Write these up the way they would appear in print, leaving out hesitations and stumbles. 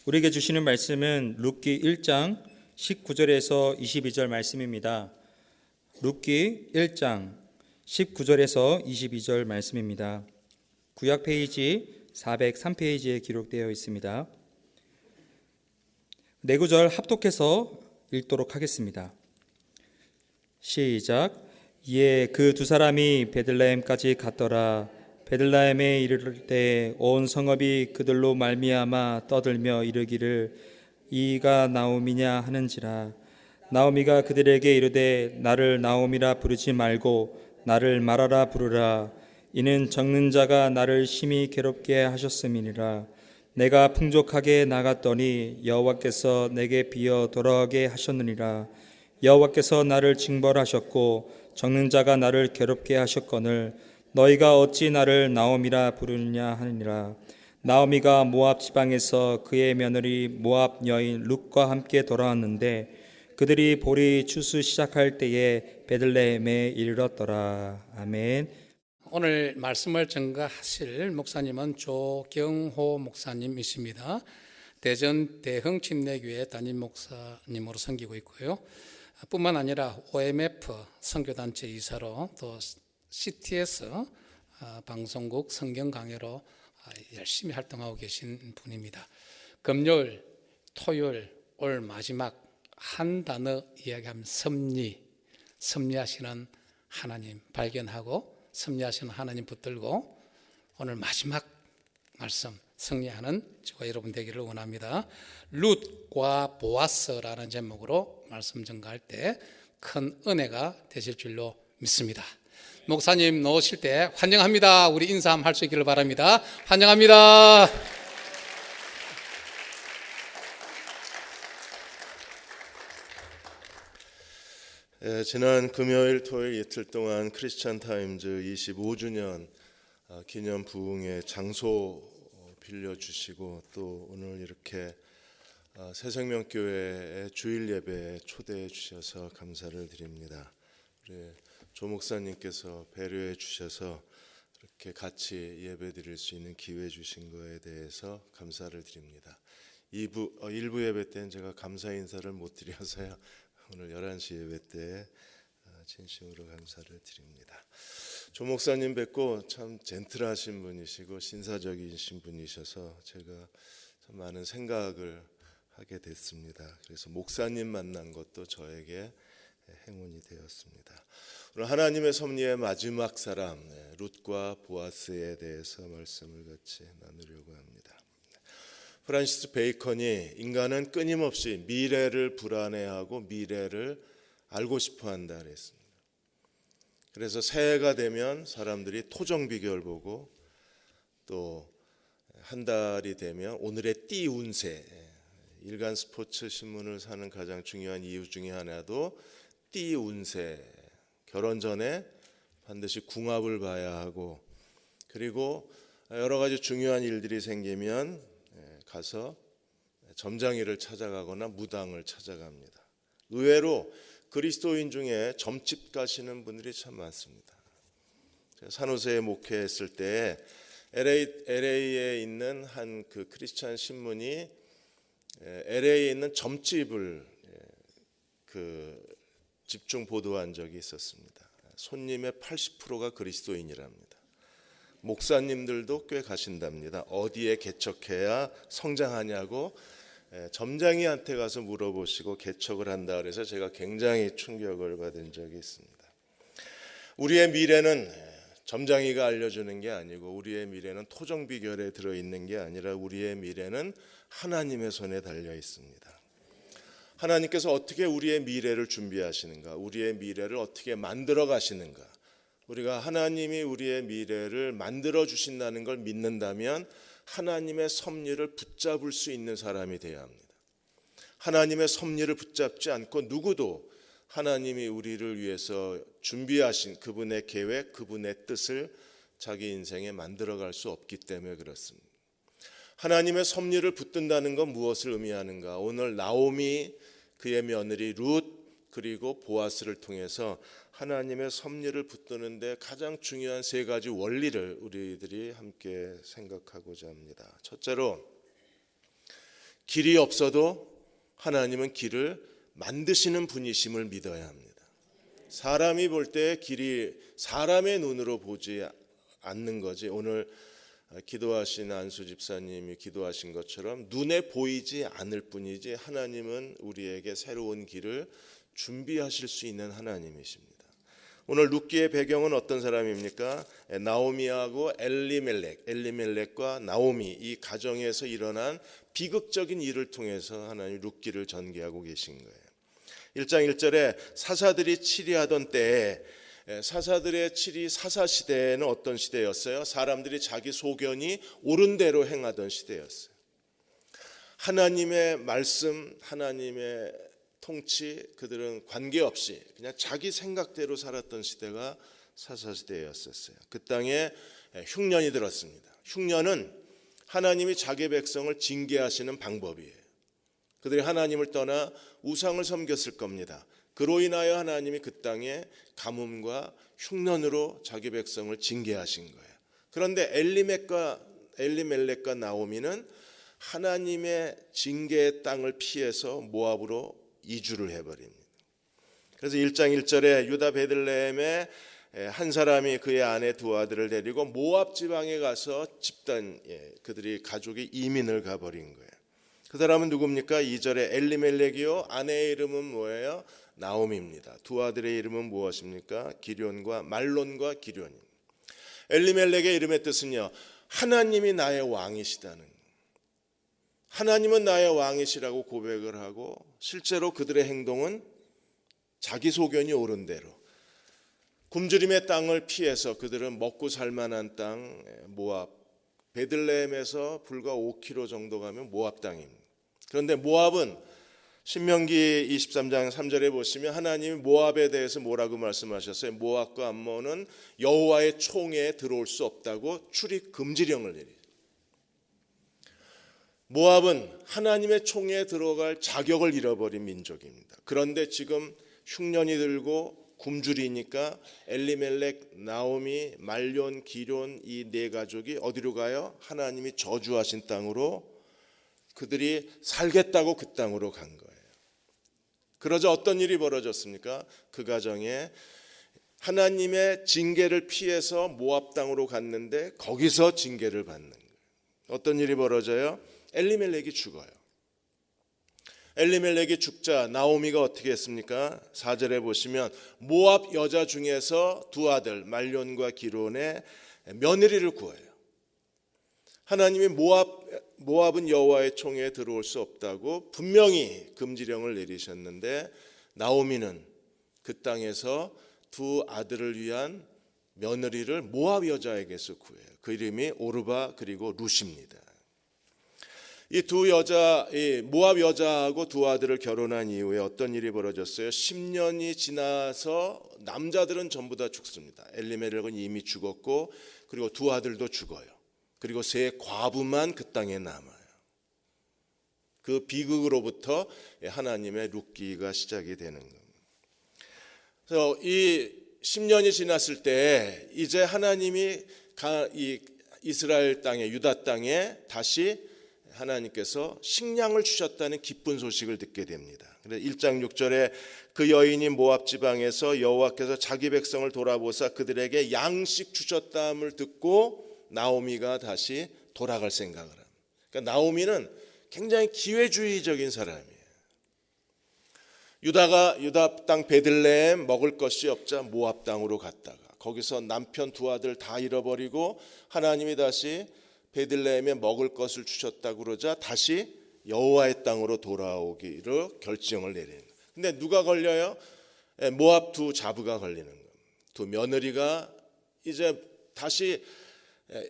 우리에게 주시는 말씀은 룻기 1장 19절에서 22절 말씀입니다. 룻기 1장 19절에서 22절 말씀입니다. 구약 페이지 403페이지에 기록되어 있습니다. 네 구절 합독해서 읽도록 하겠습니다. 시작. 이에 그 두 사람이 베들레헴까지 갔더라. 베들레헴에 이르를 때 온 성읍이 그들로 말미암아 떠들며 이르기를 이가 나오미냐 하는지라. 나오미가 그들에게 이르되 나를 나오미라 부르지 말고 나를 마라라 부르라. 이는 적는 자가 나를 심히 괴롭게 하셨음이니라. 내가 풍족하게 나갔더니 여호와께서 내게 비어 돌아가게 하셨느니라. 여호와께서 나를 징벌하셨고 적는 자가 나를 괴롭게 하셨거늘 너희가 어찌 나를 나오미라 부르느냐 하느니라. 나오미가 모압 지방에서 그의 며느리 모압 여인 룻과 함께 돌아왔는데 그들이 보리 추수 시작할 때에 베들레헴에 이르렀더라. 아멘. 오늘 말씀을 전가하실 목사님은 조경호 목사님이십니다. 대전 대흥침례교회 담임 목사님으로 섬기고 있고요. 뿐만 아니라 OMF 선교단체 이사로 또 CTS 방송국 성경 강해로 열심히 활동하고 계신 분입니다. 금요일, 토요일, 올 마지막 한 단어 이야기하면 섭리하시는 하나님 발견하고 섭리하시는 하나님 붙들고 오늘 마지막 말씀 승리하는 저와 여러분 되기를 원합니다. 룻과 보아스라는 제목으로 말씀 전가할 때 큰 은혜가 되실 줄로 믿습니다. 목사님 나오실 때 환영합니다. 우리 인사 한번 할 수 있기를 바랍니다. 환영합니다. 지난 금요일, 토요일 이틀 동안 크리스천 타임즈 25주년 기념 부흥회 장소 빌려주시고 또 오늘 이렇게 새생명교회의 주일 예배에 초대해 주셔서 감사를 드립니다. 우리 조 목사님께서 배려해 주셔서 이렇게 같이 예배 드릴 수 있는 기회 주신 거에 대해서 감사를 드립니다. 1부 예배 때는 제가 감사 인사를 못 드려서요. 오늘 11시 예배 때 진심으로 감사를 드립니다. 조 목사님 뵙고 참 젠틀하신 분이시고 신사적이신 분이셔서 제가 참 많은 생각을 하게 됐습니다. 그래서 목사님 만난 것도 저에게 행운이 되었습니다. 오늘 하나님의 섭리의 마지막 사람 룻과 보아스에 대해서 말씀을 같이 나누려고 합니다. 프란시스 베이컨이 인간은 끊임없이 미래를 불안해하고 미래를 알고 싶어한다 그랬습니다. 그래서 새해가 되면 사람들이 토정 비결 보고 또 한 달이 되면 오늘의 띠 운세, 일간 스포츠 신문을 사는 가장 중요한 이유 중에 하나도 띠 운세, 결혼 전에 반드시 궁합을 봐야 하고 그리고 여러 가지 중요한 일들이 생기면 가서 점장이를 찾아가거나 무당을 찾아갑니다. 의외로 그리스도인 중에 점집 가시는 분들이 참 많습니다. 제가 산호세에 목회했을 때 LA에 있는 한 그 크리스찬 신문이 LA에 있는 점집을 집중 보도한 적이 있었습니다. 손님의 80%가 그리스도인이랍니다. 목사님들도 꽤 가신답니다. 어디에 개척해야 성장하냐고 점장이한테 가서 물어보시고 개척을 한다 그래서 제가 굉장히 충격을 받은 적이 있습니다. 우리의 미래는 점장이가 알려주는 게 아니고 우리의 미래는 토정 비결에 들어있는 게 아니라 우리의 미래는 하나님의 손에 달려 있습니다. 하나님께서 어떻게 우리의 미래를 준비하시는가, 우리의 미래를 어떻게 만들어 가시는가, 우리가 하나님이 우리의 미래를 만들어 주신다는 걸 믿는다면 하나님의 섭리를 붙잡을 수 있는 사람이 되어야 합니다. 하나님의 섭리를 붙잡지 않고 누구도 하나님이 우리를 위해서 준비하신 그분의 계획, 그분의 뜻을 자기 인생에 만들어갈 수 없기 때문에 그렇습니다. 하나님의 섭리를 붙든다는 건 무엇을 의미하는가? 오늘 나오미, 그의 며느리 룻, 그리고 보아스를 통해서 하나님의 섭리를 붙드는데 가장 중요한 세 가지 원리를 우리들이 함께 생각하고자 합니다. 첫째로 길이 없어도 하나님은 길을 만드시는 분이심을 믿어야 합니다. 사람이 볼 때 길이 사람의 눈으로 보지 않는 거지. 오늘 기도하신 안수 집사님이 기도하신 것처럼 눈에 보이지 않을 뿐이지 하나님은 우리에게 새로운 길을 준비하실 수 있는 하나님이십니다. 오늘 룻기의 배경은 어떤 사람입니까? 나오미하고 엘리멜렉과 나오미, 이 가정에서 일어난 비극적인 일을 통해서 하나님 룻기를 전개하고 계신 거예요. 1장 1절에 사사들이 치리하던 때에, 사사들의 치리 사사시대에는 어떤 시대였어요? 사람들이 자기 소견이 옳은 대로 행하던 시대였어요. 하나님의 말씀, 하나님의 통치, 그들은 관계없이 그냥 자기 생각대로 살았던 시대가 사사시대였었어요. 그 땅에 흉년이 들었습니다. 흉년은 하나님이 자기 백성을 징계하시는 방법이에요. 그들이 하나님을 떠나 우상을 섬겼을 겁니다. 그로 인하여 하나님이 그 땅에 가뭄과 흉년으로 자기 백성을 징계하신 거예요. 그런데 엘리멜렉과 나오미는 하나님의 징계의 땅을 피해서 모압으로 이주를 해버립니다. 그래서 1장 1절에 유다 베들레헴에 한 사람이 그의 아내 두 아들을 데리고 모압 지방에 가서 집단, 그들이 가족이 이민을 가버린 거예요. 그 사람은 누굽니까? 2절에 엘리멜렉이요, 아내의 이름은 뭐예요? 나오미입니다. 두 아들의 이름은 무엇입니까? 기럨과 말론과 기럨. 엘리멜렉의 이름의 뜻은요, 하나님이 나의 왕이시다는 거예요. 하나님은 나의 왕이시라고 고백을 하고 실제로 그들의 행동은 자기 소견이 옳은 대로 굶주림의 땅을 피해서 그들은 먹고 살만한 땅 모압, 베들레헴에서 불과 5km 정도 가면 모압 땅입니다. 그런데 모압은 신명기 23장 3절에 보시면 하나님이 모압에 대해서 뭐라고 말씀하셨어요? 모압과 암몬은 여호와의 총에 들어올 수 없다고 출입 금지령을 내리죠. 모압은 하나님의 총에 들어갈 자격을 잃어버린 민족입니다. 그런데 지금 흉년이 들고 굶주리니까 엘리멜렉, 나오미, 말론, 기럨 이 네 가족이 어디로 가요? 하나님이 저주하신 땅으로 그들이 살겠다고 그 땅으로 간 거예요. 그러자 어떤 일이 벌어졌습니까? 그 가정에 하나님의 징계를 피해서 모압 땅으로 갔는데 거기서 징계를 받는 거예요. 어떤 일이 벌어져요? 엘리멜렉이 죽어요. 엘리멜렉이 죽자 나오미가 어떻게 했습니까? 4절에 보시면 모압 여자 중에서 두 아들 말론과 기럨의 며느리를 구해요. 하나님이 모압은 여호와의 총에 들어올 수 없다고 분명히 금지령을 내리셨는데 나오미는 그 땅에서 두 아들을 위한 며느리를 모압 여자에게서 구해요. 그 이름이 오르바 그리고 룻입니다. 이 두 여자, 이 모압 여자하고 두 아들을 결혼한 이후에 어떤 일이 벌어졌어요? 10년이 지나서 남자들은 전부 다 죽습니다. 엘리멜렉은 이미 죽었고 그리고 두 아들도 죽어요. 그리고 세 과부만 그 땅에 남아요. 그 비극으로부터 하나님의 룻기가 시작이 되는 겁니다. 그래서 이 10년이 지났을 때 이제 하나님이 이 이스라엘 땅에 유다 땅에 다시 하나님께서 식량을 주셨다는 기쁜 소식을 듣게 됩니다. 그래서 1장 6절에 그 여인이 모압 지방에서 여호와께서 자기 백성을 돌아보사 그들에게 양식 주셨다함을 듣고 나오미가 다시 돌아갈 생각을 합니다. 그러니까 나오미는 굉장히 기회주의적인 사람이에요. 유다 땅 베들레헴 먹을 것이 없자 모압 땅으로 갔다가 거기서 남편 두 아들 다 잃어버리고 하나님이 다시 베들레헴에 먹을 것을 주셨다고 그러자 다시 여호와의 땅으로 돌아오기로 결정을 내리는 거예요. 근데 누가 걸려요? 모압 두 자부가 걸리는 거예요. 두 며느리가 이제 다시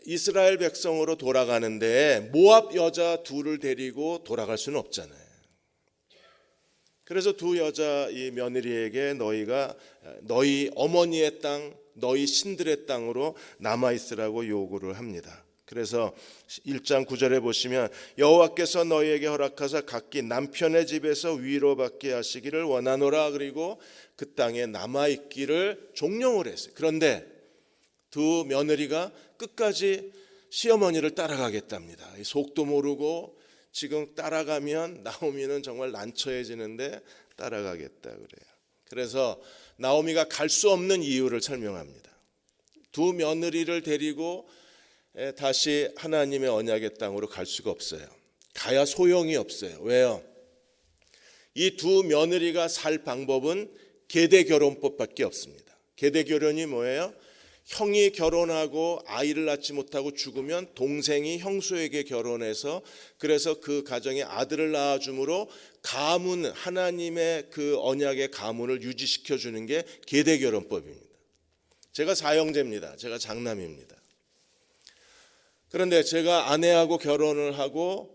이스라엘 백성으로 돌아가는데 모압 여자 둘을 데리고 돌아갈 수는 없잖아요. 그래서 두 여자 이 며느리에게 너희 어머니의 땅, 너희 신들의 땅으로 남아 있으라고 요구를 합니다. 그래서 1장 9절에 보시면 여호와께서 너희에게 허락하사 각기 남편의 집에서 위로받게 하시기를 원하노라. 그리고 그 땅에 남아있기를 종용을 했어요. 그런데 두 며느리가 끝까지 시어머니를 따라가겠답니다. 속도 모르고 지금 따라가면 나오미는 정말 난처해지는데 따라가겠다 그래요. 그래서 나오미가 갈 수 없는 이유를 설명합니다. 두 며느리를 데리고 다시 하나님의 언약의 땅으로 갈 수가 없어요. 가야 소용이 없어요. 왜요? 이 두 며느리가 살 방법은 계대결혼법밖에 없습니다. 계대결혼이 뭐예요? 형이 결혼하고 아이를 낳지 못하고 죽으면 동생이 형수에게 결혼해서 그래서 그 가정에 아들을 낳아줌으로 가문, 하나님의 그 언약의 가문을 유지시켜 주는 게 계대결혼법입니다. 제가 사형제입니다. 제가 장남입니다. 그런데 제가 아내하고 결혼을 하고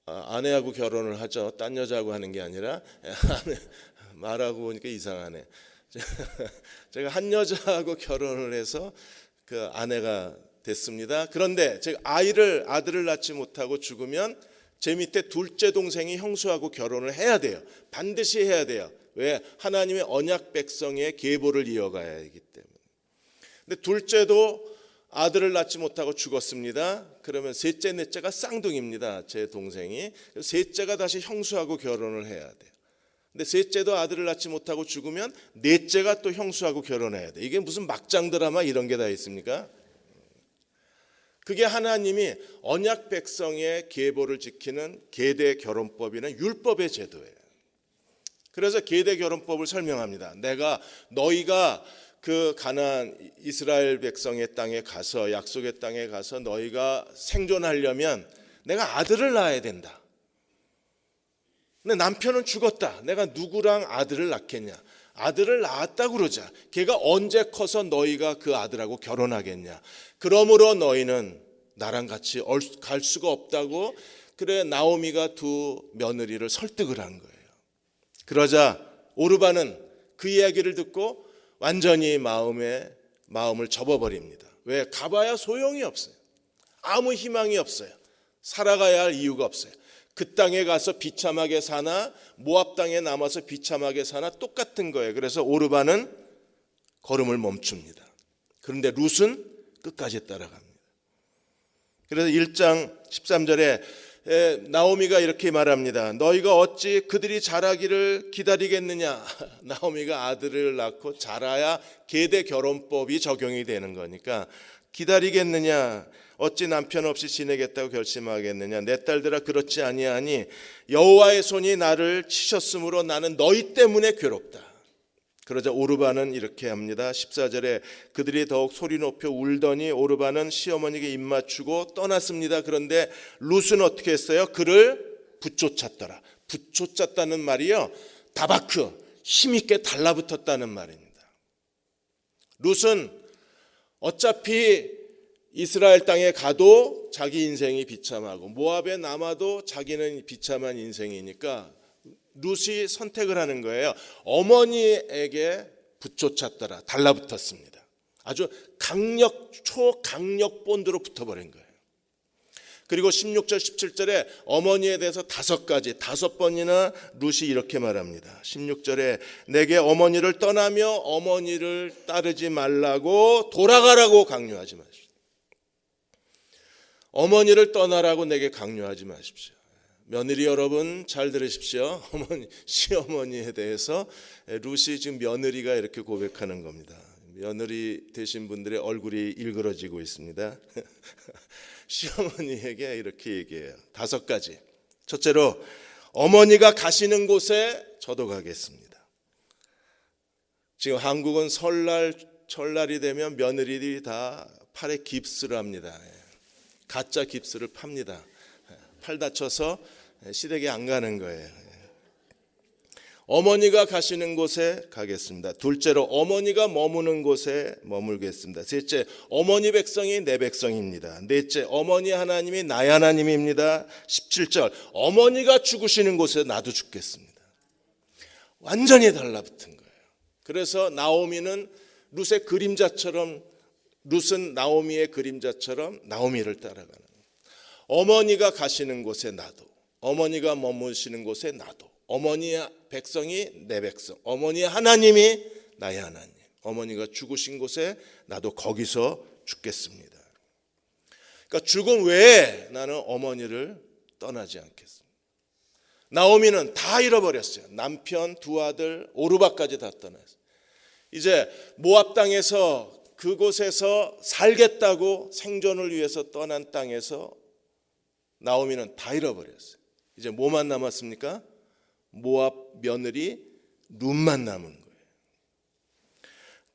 아내하고 결혼을 하죠. 딴 여자하고 하는 게 아니라 말하고 보니까 이상하네. 제가 한 여자하고 결혼을 해서 그 아내가 됐습니다. 그런데 제가 아들을 낳지 못하고 죽으면 제 밑에 둘째 동생이 형수하고 결혼을 해야 돼요. 반드시 해야 돼요. 왜? 하나님의 언약 백성의 계보를 이어가야 하기 때문에. 근데 둘째도 아들을 낳지 못하고 죽었습니다. 그러면 셋째, 넷째가 쌍둥이입니다. 제 동생이. 셋째가 다시 형수하고 결혼을 해야 돼요. 근데 셋째도 아들을 낳지 못하고 죽으면 넷째가 또 형수하고 결혼해야 돼. 이게 무슨 막장 드라마 이런 게 다 있습니까? 그게 하나님이 언약 백성의 계보를 지키는 계대 결혼법이나 율법의 제도예요. 그래서 계대 결혼법을 설명합니다. 너희가 그 가나안 이스라엘 백성의 땅에 가서 약속의 땅에 가서 너희가 생존하려면 내가 아들을 낳아야 된다. 근데 남편은 죽었다. 내가 누구랑 아들을 낳겠냐? 아들을 낳았다고 그러자. 걔가 언제 커서 너희가 그 아들하고 결혼하겠냐? 그러므로 너희는 나랑 같이 갈 수가 없다고 그래 나오미가 두 며느리를 설득을 한 거예요. 그러자 오르반은 그 이야기를 듣고 완전히 마음을 접어버립니다. 왜? 가봐야 소용이 없어요. 아무 희망이 없어요. 살아가야 할 이유가 없어요. 그 땅에 가서 비참하게 사나 모압 땅에 남아서 비참하게 사나 똑같은 거예요. 그래서 오르반은 걸음을 멈춥니다. 그런데 룻은 끝까지 따라갑니다. 그래서 1장 13절에 나오미가 이렇게 말합니다. 너희가 어찌 그들이 자라기를 기다리겠느냐. 나오미가 아들을 낳고 자라야 계대 결혼법이 적용이 되는 거니까 기다리겠느냐. 어찌 남편 없이 지내겠다고 결심하겠느냐. 내 딸들아 그렇지 아니하니 여호와의 손이 나를 치셨으므로 나는 너희 때문에 괴롭다. 그러자 오르반은 이렇게 합니다. 14절에 그들이 더욱 소리 높여 울더니 오르반은 시어머니에게 입맞추고 떠났습니다. 그런데 룻은 어떻게 했어요? 그를 붙쫓았더라. 붙쫓았다는 말이요, 다바크, 힘있게 달라붙었다는 말입니다. 룻은 어차피 이스라엘 땅에 가도 자기 인생이 비참하고 모압에 남아도 자기는 비참한 인생이니까 룻이 선택을 하는 거예요. 어머니에게 붙쫓았더라. 달라붙었습니다. 아주 초강력 본드로 붙어버린 거예요. 그리고 16절 17절에 어머니에 대해서 5번이나 룻이 이렇게 말합니다. 16절에 내게 어머니를 떠나며 어머니를 따르지 말라고 돌아가라고 강요하지 마십시오. 어머니를 떠나라고 내게 강요하지 마십시오. 며느리 여러분 잘 들으십시오. 시어머니에 대해서 룻이 지금 며느리가 이렇게 고백하는 겁니다. 며느리 되신 분들의 얼굴이 일그러지고 있습니다. 시어머니에게 이렇게 얘기해요. 5가지. 첫째로 어머니가 가시는 곳에 저도 가겠습니다. 지금 한국은 설날이 되면 며느리들이 다 팔에 깁스를 합니다. 가짜 깁스를 팝니다. 팔 다쳐서 시댁에 안 가는 거예요. 어머니가 가시는 곳에 가겠습니다. 둘째로 어머니가 머무는 곳에 머물겠습니다. 셋째, 어머니 백성이 내 백성입니다. 넷째, 어머니 하나님이 나의 하나님입니다. 17절, 어머니가 죽으시는 곳에 나도 죽겠습니다. 완전히 달라붙은 거예요. 그래서 나오미는 룻은 나오미의 그림자처럼 나오미를 따라가는 거예요. 어머니가 가시는 곳에 나도, 어머니가 머무시는 곳에 나도, 어머니의 백성이 내 백성, 어머니의 하나님이 나의 하나님, 어머니가 죽으신 곳에 나도 거기서 죽겠습니다. 그러니까 죽음 외에 나는 어머니를 떠나지 않겠습니다. 나오미는 다 잃어버렸어요. 남편, 두 아들, 오르바까지 다 떠났어요. 이제 모압 땅에서 그곳에서 살겠다고 생존을 위해서 떠난 땅에서 나오미는 다 잃어버렸어요. 이제 뭐만 남았습니까? 모압 며느리 룻만 남은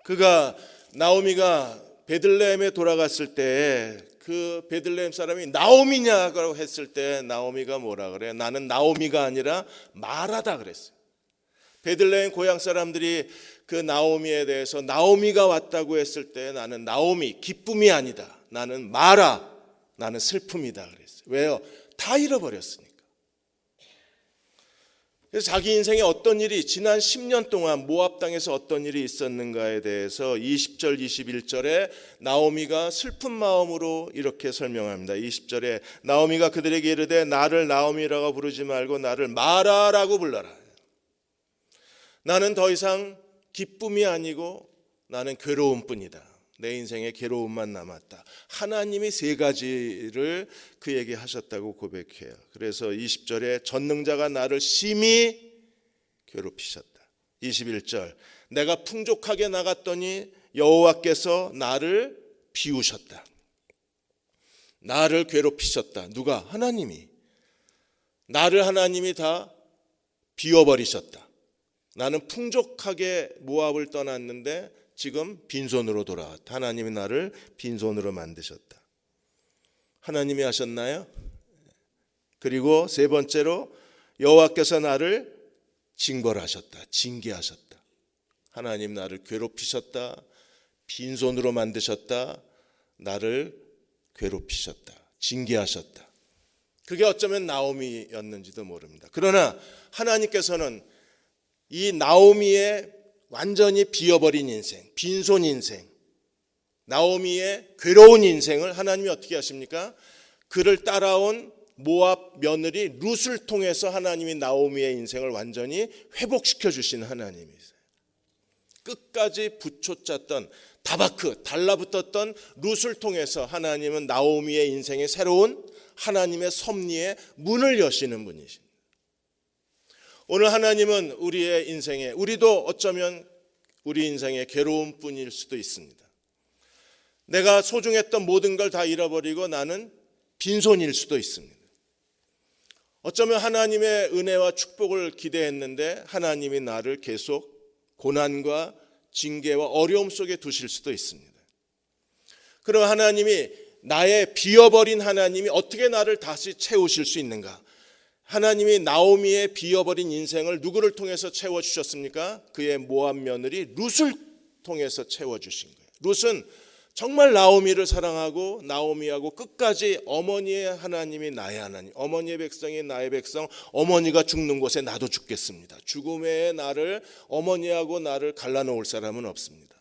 거예요. 나오미가 베들레헴에 돌아갔을 때 그 베들레헴 사람이 나오미냐고 했을 때 나오미가 뭐라 그래요? 나는 나오미가 아니라 마라다 그랬어요. 베들레헴 고향 사람들이 그 나오미에 대해서 나오미가 왔다고 했을 때 나는 나오미, 기쁨이 아니다. 나는 마라, 나는 슬픔이다 그랬어요. 왜요? 다 잃어버렸으니까. 그래서 자기 인생에 어떤 일이 지난 10년 동안 모압 땅에서 어떤 일이 있었는가에 대해서 20절 21절에 나오미가 슬픈 마음으로 이렇게 설명합니다. 20절에 나오미가 그들에게 이르되 나를 나오미라고 부르지 말고 나를 마라라고 불러라. 나는 더 이상 기쁨이 아니고 나는 괴로움뿐이다. 내 인생에 괴로움만 남았다. 하나님이 세 가지를 그에게 하셨다고 고백해요. 그래서 20절에 전능자가 나를 심히 괴롭히셨다. 21절 내가 풍족하게 나갔더니 여호와께서 나를 비우셨다. 나를 괴롭히셨다. 누가? 하나님이. 나를 하나님이 다 비워버리셨다. 나는 풍족하게 모압을 떠났는데 지금 빈손으로 돌아왔다. 하나님이 나를 빈손으로 만드셨다. 하나님이 하셨나요? 그리고 세 번째로 여호와께서 나를 징벌하셨다. 징계하셨다. 하나님 나를 괴롭히셨다. 빈손으로 만드셨다. 나를 괴롭히셨다. 징계하셨다. 그게 어쩌면 나오미였는지도 모릅니다. 그러나 하나님께서는 이 나오미의 완전히 비어버린 인생, 빈손 인생, 나오미의 괴로운 인생을 하나님이 어떻게 하십니까? 그를 따라온 모압 며느리 룻을 통해서 하나님이 나오미의 인생을 완전히 회복시켜 주신 하나님이세요. 끝까지 부초짰던 다바크, 달라붙었던 룻을 통해서 하나님은 나오미의 인생의 새로운 하나님의 섭리의 문을 여시는 분이십니다. 오늘 하나님은 우리의 인생에, 우리도 어쩌면 우리 인생의 괴로움뿐일 수도 있습니다. 내가 소중했던 모든 걸 다 잃어버리고 나는 빈손일 수도 있습니다. 어쩌면 하나님의 은혜와 축복을 기대했는데 하나님이 나를 계속 고난과 징계와 어려움 속에 두실 수도 있습니다. 그럼 하나님이 나의 비어버린 하나님이 어떻게 나를 다시 채우실 수 있는가? 하나님이 나오미의 비어버린 인생을 누구를 통해서 채워주셨습니까? 그의 모압 며느리 룻을 통해서 채워주신 거예요. 룻은 정말 나오미를 사랑하고 나오미하고 끝까지 어머니의 하나님이 나의 하나님, 어머니의 백성이 나의 백성, 어머니가 죽는 곳에 나도 죽겠습니다. 죽음의 나를, 어머니하고 나를 갈라놓을 사람은 없습니다.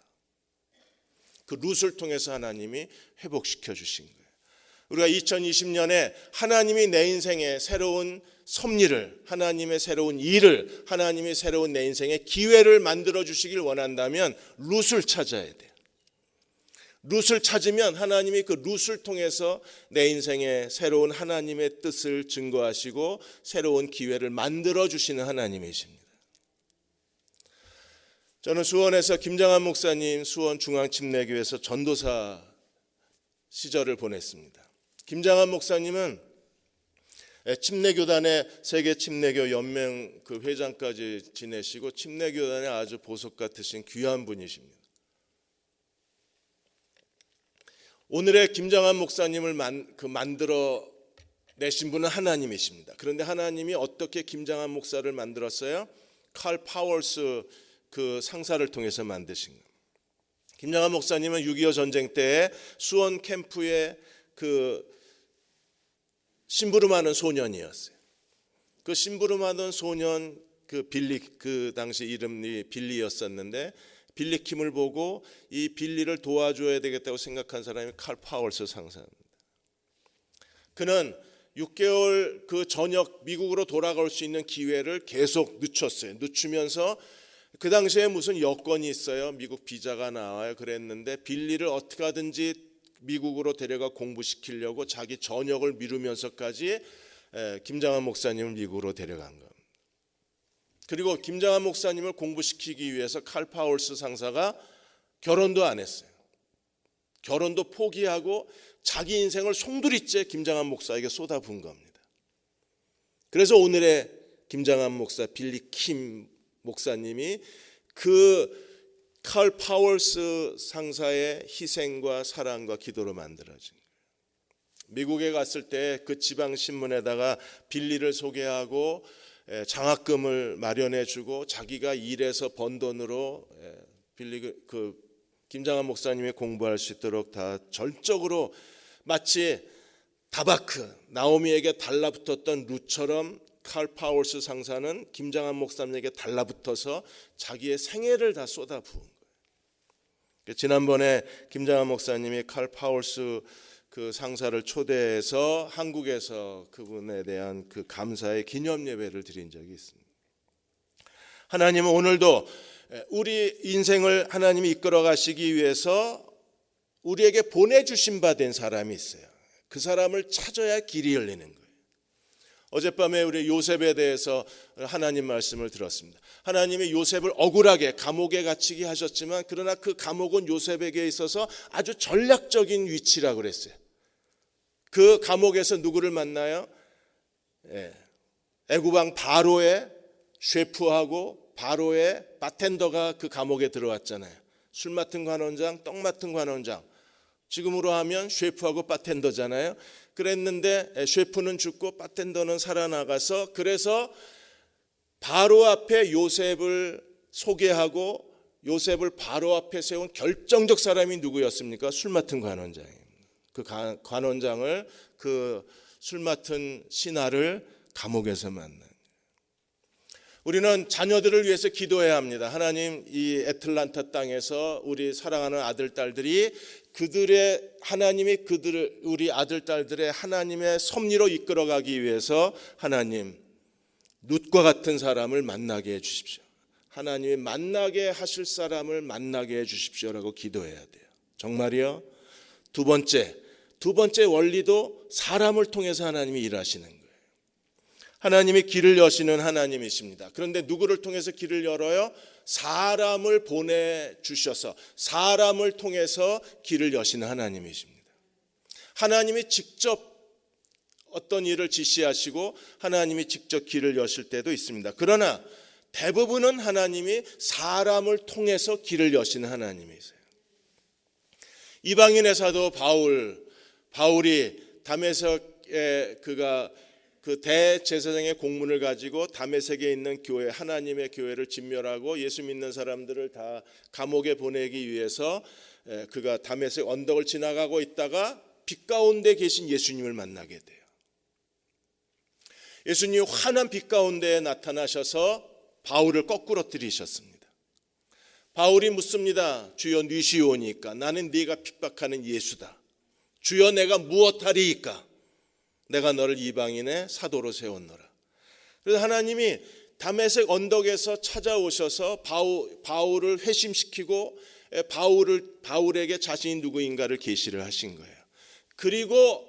그 룻을 통해서 하나님이 회복시켜 주신 거예요. 우리가 2020년에 하나님이 내 인생에 새로운 섭리를, 하나님의 새로운 일을, 하나님의 새로운 내 인생의 기회를 만들어 주시길 원한다면 룻을 찾아야 돼요. 룻을 찾으면 하나님이 그 룻을 통해서 내 인생에 새로운 하나님의 뜻을 증거하시고 새로운 기회를 만들어 주시는 하나님이십니다. 저는 수원에서 김장한 목사님 수원중앙침례교회에서 전도사 시절을 보냈습니다. 김장한 목사님은 침례교단의 세계 침례교 연맹 그 회장까지 지내시고 침례교단의 아주 보석 같으신 귀한 분이십니다. 오늘의 김장한 목사님을 만들어 내신 분은 하나님이십니다. 그런데 하나님이 어떻게 김장한 목사를 만들었어요? 칼 파월스 그 상사를 통해서 만드신 거예요. 김장한 목사님은 6.25 전쟁 때 수원 캠프에 그 심부름하는 소년이었어요. 그 심부름하던 소년 그 빌리, 그 당시 이름이 빌리였었는데 빌리킴을 보고 이 빌리를 도와줘야 되겠다고 생각한 사람이 칼 파월스 상사입니다. 그는 6개월 그 전역 미국으로 돌아갈 수 있는 기회를 계속 늦췄어요. 늦추면서 그 당시에 무슨 여건이 있어요. 미국 비자가 나와요. 그랬는데 빌리를 어떻게 하든지 미국으로 데려가 공부시키려고 자기 전역을 미루면서까지 김장한 목사님을 미국으로 데려간 겁니다. 그리고 김장한 목사님을 공부시키기 위해서 칼 파울스 상사가 결혼도 안 했어요. 결혼도 포기하고 자기 인생을 송두리째 김장한 목사에게 쏟아부은 겁니다. 그래서 오늘의 김장한 목사 빌리 킴 목사님이 그 칼 파울스 상사의 희생과 사랑과 기도로 만들어진 거예요. 미국에 갔을 때 그 지방 신문에다가 빌리를 소개하고 장학금을 마련해 주고 자기가 일해서 번 돈으로 빌리 그 김장한 목사님이 공부할 수 있도록 다 전적으로 마치 다바크 나오미에게 달라붙었던 룻처럼 칼 파울스 상사는 김장한 목사님에게 달라붙어서 자기의 생애를 다 쏟아부은 거예요. 지난번에 김장한 목사님이 칼 파울스 그 상사를 초대해서 한국에서 그분에 대한 그 감사의 기념 예배를 드린 적이 있습니다. 하나님은 오늘도 우리 인생을 하나님이 이끌어 가시기 위해서 우리에게 보내주신 바 된 사람이 있어요. 그 사람을 찾아야 길이 열리는 거예요. 어젯밤에 우리 요셉에 대해서 하나님 말씀을 들었습니다. 하나님이 요셉을 억울하게 감옥에 갇히게 하셨지만 그러나 그 감옥은 요셉에게 있어서 아주 전략적인 위치라고 그랬어요. 그 감옥에서 누구를 만나요? 애굽왕 바로의 셰프하고 바로의 바텐더가 그 감옥에 들어왔잖아요. 술 맡은 관원장, 떡 맡은 관원장. 지금으로 하면 셰프하고 바텐더잖아요. 그랬는데 셰프는 죽고 바텐더는 살아나가서 그래서 바로 앞에 요셉을 소개하고 요셉을 바로 앞에 세운 결정적 사람이 누구였습니까? 술 맡은 관원장입니다. 그 관원장을 그 술 맡은 신하를 감옥에서 만난. 우리는 자녀들을 위해서 기도해야 합니다. 하나님, 이 애틀란타 땅에서 우리 사랑하는 아들 딸들이 그들의 하나님이 우리 아들 딸들의 하나님의 섭리로 이끌어가기 위해서 하나님 룻과 같은 사람을 만나게 해 주십시오. 하나님이 만나게 하실 사람을 만나게 해 주십시오라고 기도해야 돼요. 정말이요? 두 번째 원리도 사람을 통해서 하나님이 일하시는 거예요. 하나님이 길을 여시는 하나님이십니다. 그런데 누구를 통해서 길을 열어요? 사람을 보내주셔서 사람을 통해서 길을 여시는 하나님이십니다. 하나님이 직접 어떤 일을 지시하시고 하나님이 직접 길을 여실 때도 있습니다. 그러나 대부분은 하나님이 사람을 통해서 길을 여시는 하나님이세요. 이방인의 사도 바울이 다메섹에 그가 그 대제사장의 공문을 가지고 다메섹에 있는 교회, 하나님의 교회를 진멸하고 예수 믿는 사람들을 다 감옥에 보내기 위해서 그가 다메섹 언덕을 지나가고 있다가 빛 가운데 계신 예수님을 만나게 돼요. 예수님이 환한 빛 가운데 나타나셔서 바울을 거꾸로 들이셨습니다. 바울이 묻습니다. 주여 니시오니까? 나는 네가 핍박하는 예수다. 주여 내가 무엇하리이까? 내가 너를 이방인의 사도로 세웠노라. 그래서 하나님이 다메섹 언덕에서 찾아오셔서 바울을 회심시키고 바울에게 자신이 누구인가를 계시를 하신 거예요. 그리고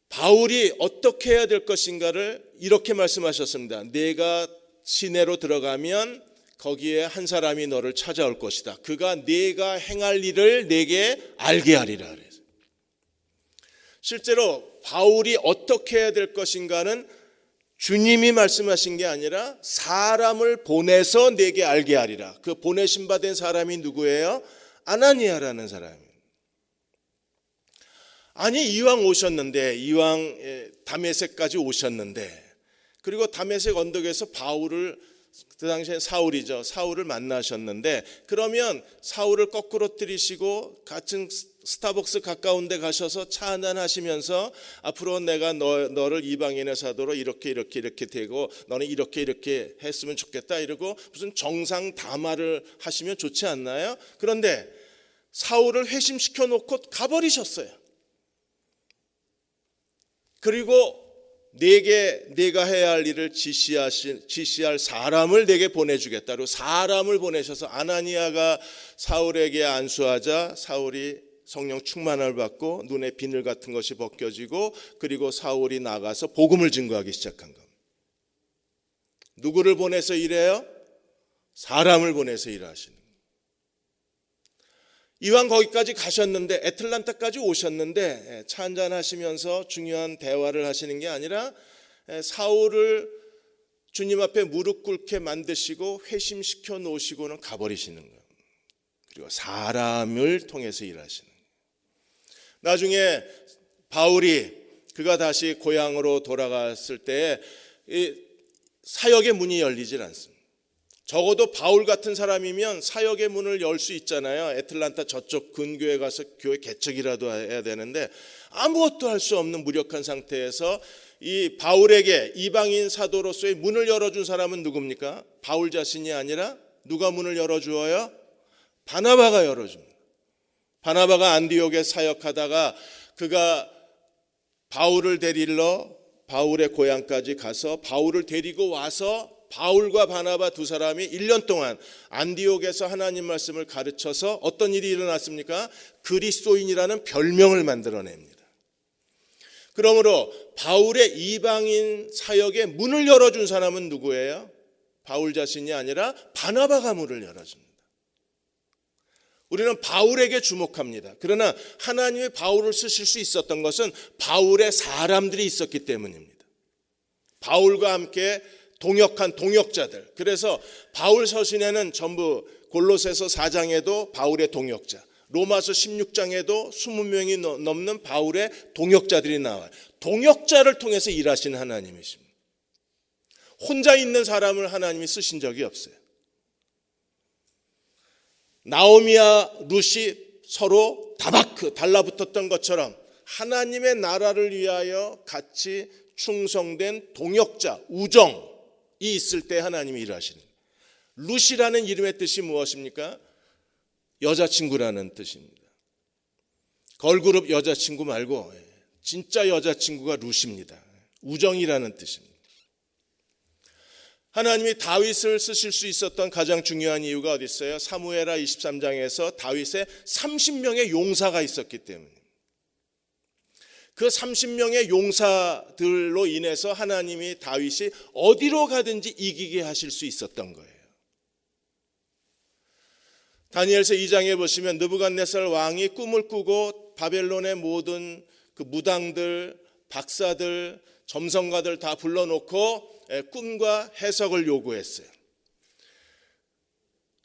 바울이 어떻게 해야 될 것인가를 이렇게 말씀하셨습니다. 내가 시내로 들어가면 거기에 한 사람이 너를 찾아올 것이다. 그가 네가 행할 일을 내게 알게 하리라. 그래서 실제로 바울이 어떻게 해야 될 것인가는 주님이 말씀하신 게 아니라 사람을 보내서 내게 알게 하리라. 그 보내신 바 된 사람이 누구예요? 아나니아라는 사람이에요. 아니 이왕 오셨는데 이왕 다메섹까지 오셨는데 그리고 다메섹 언덕에서 바울을 그 당시에 사울을 만나셨는데 그러면 사울을 거꾸로 들이시고 같은 스타벅스 가까운 데 가셔서 차 한잔 하시면서 앞으로 내가 너를 이방인의 사도로 이렇게 되고 너는 이렇게 했으면 좋겠다 이러고 무슨 정상 담화를 하시면 좋지 않나요? 그런데 사울을 회심시켜 놓고 가버리셨어요. 그리고 내가 해야 할 일을 지시할 사람을 내게 보내주겠다. 그리고 사람을 보내셔서 아나니아가 사울에게 안수하자 사울이 성령 충만을 받고 눈에 비늘 같은 것이 벗겨지고 그리고 사울이 나가서 복음을 증거하기 시작한 겁니다. 누구를 보내서 일해요? 사람을 보내서 일하시는 거예요. 이왕 거기까지 가셨는데 애틀란타까지 오셨는데 차 한잔 하시면서 중요한 대화를 하시는 게 아니라 사울을 주님 앞에 무릎 꿇게 만드시고 회심시켜 놓으시고는 가버리시는 거예요. 그리고 사람을 통해서 일하시는 거예요. 나중에 바울이 그가 다시 고향으로 돌아갔을 때 사역의 문이 열리질 않습니다. 적어도 바울 같은 사람이면 사역의 문을 열 수 있잖아요. 애틀란타 저쪽 근교에 가서 교회 개척이라도 해야 되는데 아무것도 할 수 없는 무력한 상태에서 이 바울에게 이방인 사도로서의 문을 열어준 사람은 누굽니까? 바울 자신이 아니라 누가 문을 열어주어요? 바나바가 열어줍니다. 바나바가 안디옥에 사역하다가 그가 바울을 데리러 바울의 고향까지 가서 바울을 데리고 와서 바울과 바나바 두 사람이 1년 동안 안디옥에서 하나님 말씀을 가르쳐서 어떤 일이 일어났습니까? 그리스도인이라는 별명을 만들어냅니다. 그러므로 바울의 이방인 사역에 문을 열어준 사람은 누구예요? 바울 자신이 아니라 바나바가 문을 열어줍니다. 우리는 바울에게 주목합니다. 그러나 하나님의 바울을 쓰실 수 있었던 것은 바울의 사람들이 있었기 때문입니다. 바울과 함께 동역한 동역자들. 그래서 바울 서신에는 전부 골로새서 4장에도 바울의 동역자, 로마서 16장에도 20명이 넘는 바울의 동역자들이 나와요. 동역자를 통해서 일하시는 하나님이십니다. 혼자 있는 사람을 하나님이 쓰신 적이 없어요. 나오미와 룻이 서로 달라붙었던 것처럼 하나님의 나라를 위하여 같이 충성된 동역자, 우정이 있을 때 하나님이 일하시는 거예요. 룻이라는 이름의 뜻이 무엇입니까? 여자친구라는 뜻입니다. 걸그룹 여자친구 말고 진짜 여자친구가 룻입니다. 우정이라는 뜻입니다. 하나님이 다윗을 쓰실 수 있었던 가장 중요한 이유가 어디 있어요? 사무엘하 23장에서 다윗의 30명의 용사가 있었기 때문입니다. 그 30명의 용사들로 인해서 하나님이 다윗이 어디로 가든지 이기게 하실 수 있었던 거예요. 다니엘서 2장에 보시면 느부갓네살 왕이 꿈을 꾸고 바벨론의 모든 그 무당들, 박사들, 점성가들 다 불러놓고 꿈과 해석을 요구했어요.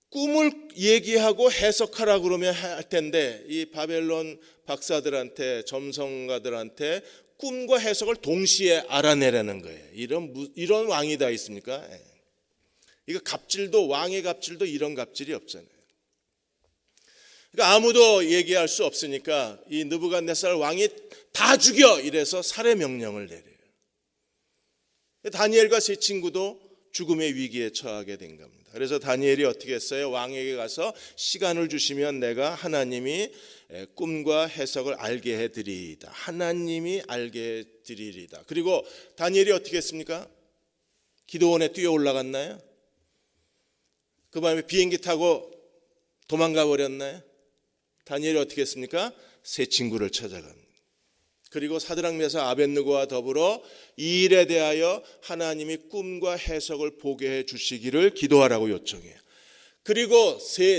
꿈을 얘기하고 해석하라고 그러면 할 텐데 이 바벨론 박사들한테, 점성가들한테 꿈과 해석을 동시에 알아내라는 거예요. 이런 왕이 다 있습니까? 이거 갑질도, 왕의 갑질도 이런 갑질이 없잖아요. 그러니까 아무도 얘기할 수 없으니까 이 느부갓네살 왕이 다 죽여 이래서 살해 명령을 내려요. 다니엘과 세 친구도 죽음의 위기에 처하게 된 겁니다. 그래서 다니엘이 어떻게 했어요? 왕에게 가서 시간을 주시면 내가 하나님이 꿈과 해석을 알게 해드리리다. 하나님이 알게 해드리리다. 그리고 다니엘이 어떻게 했습니까? 기도원에 뛰어 올라갔나요? 그 밤에 비행기 타고 도망가 버렸나요? 다니엘이 어떻게 했습니까? 세 친구를 찾아갑니다. 그리고 사드락 메삭 아벳느고와 더불어 이 일에 대하여 하나님이 꿈과 해석을 보게 해 주시기를 기도하라고 요청해요. 그리고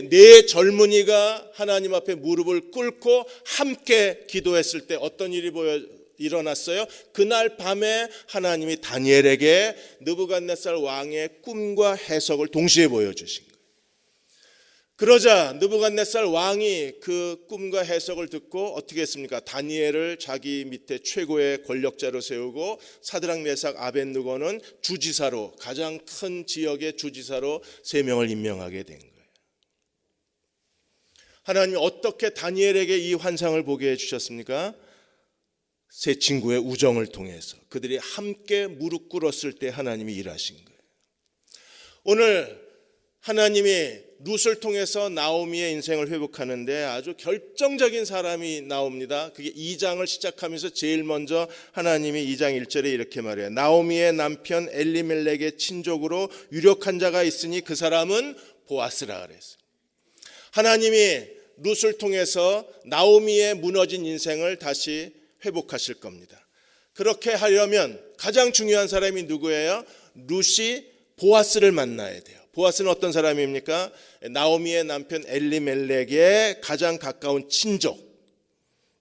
네 젊은이가 하나님 앞에 무릎을 꿇고 함께 기도했을 때 어떤 일이 일어났어요? 그날 밤에 하나님이 다니엘에게 느부갓네살 왕의 꿈과 해석을 동시에 보여주신 거예요. 그러자 느부갓네살 왕이 그 꿈과 해석을 듣고 어떻게 했습니까? 다니엘을 자기 밑에 최고의 권력자로 세우고 사드락 메삭 아벳느고는 주지사로, 가장 큰 지역의 주지사로 3명을 임명하게 된 거예요. 하나님이 어떻게 다니엘에게 이 환상을 보게 해주셨습니까? 세 친구의 우정을 통해서 그들이 함께 무릎 꿇었을 때 하나님이 일하신 거예요. 오늘 하나님이 룻을 통해서 나오미의 인생을 회복하는데 아주 결정적인 사람이 나옵니다. 그게 2장을 시작하면서 제일 먼저 하나님이 2장 1절에 이렇게 말해요. 나오미의 남편 엘리멜렉의 친족으로 유력한 자가 있으니 그 사람은 보아스라 그랬어요. 하나님이 룻을 통해서 나오미의 무너진 인생을 다시 회복하실 겁니다. 그렇게 하려면 가장 중요한 사람이 누구예요? 룻이 보아스를 만나야 돼요. 보아스는 어떤 사람입니까? 나오미의 남편 엘리멜렉의 가장 가까운 친족,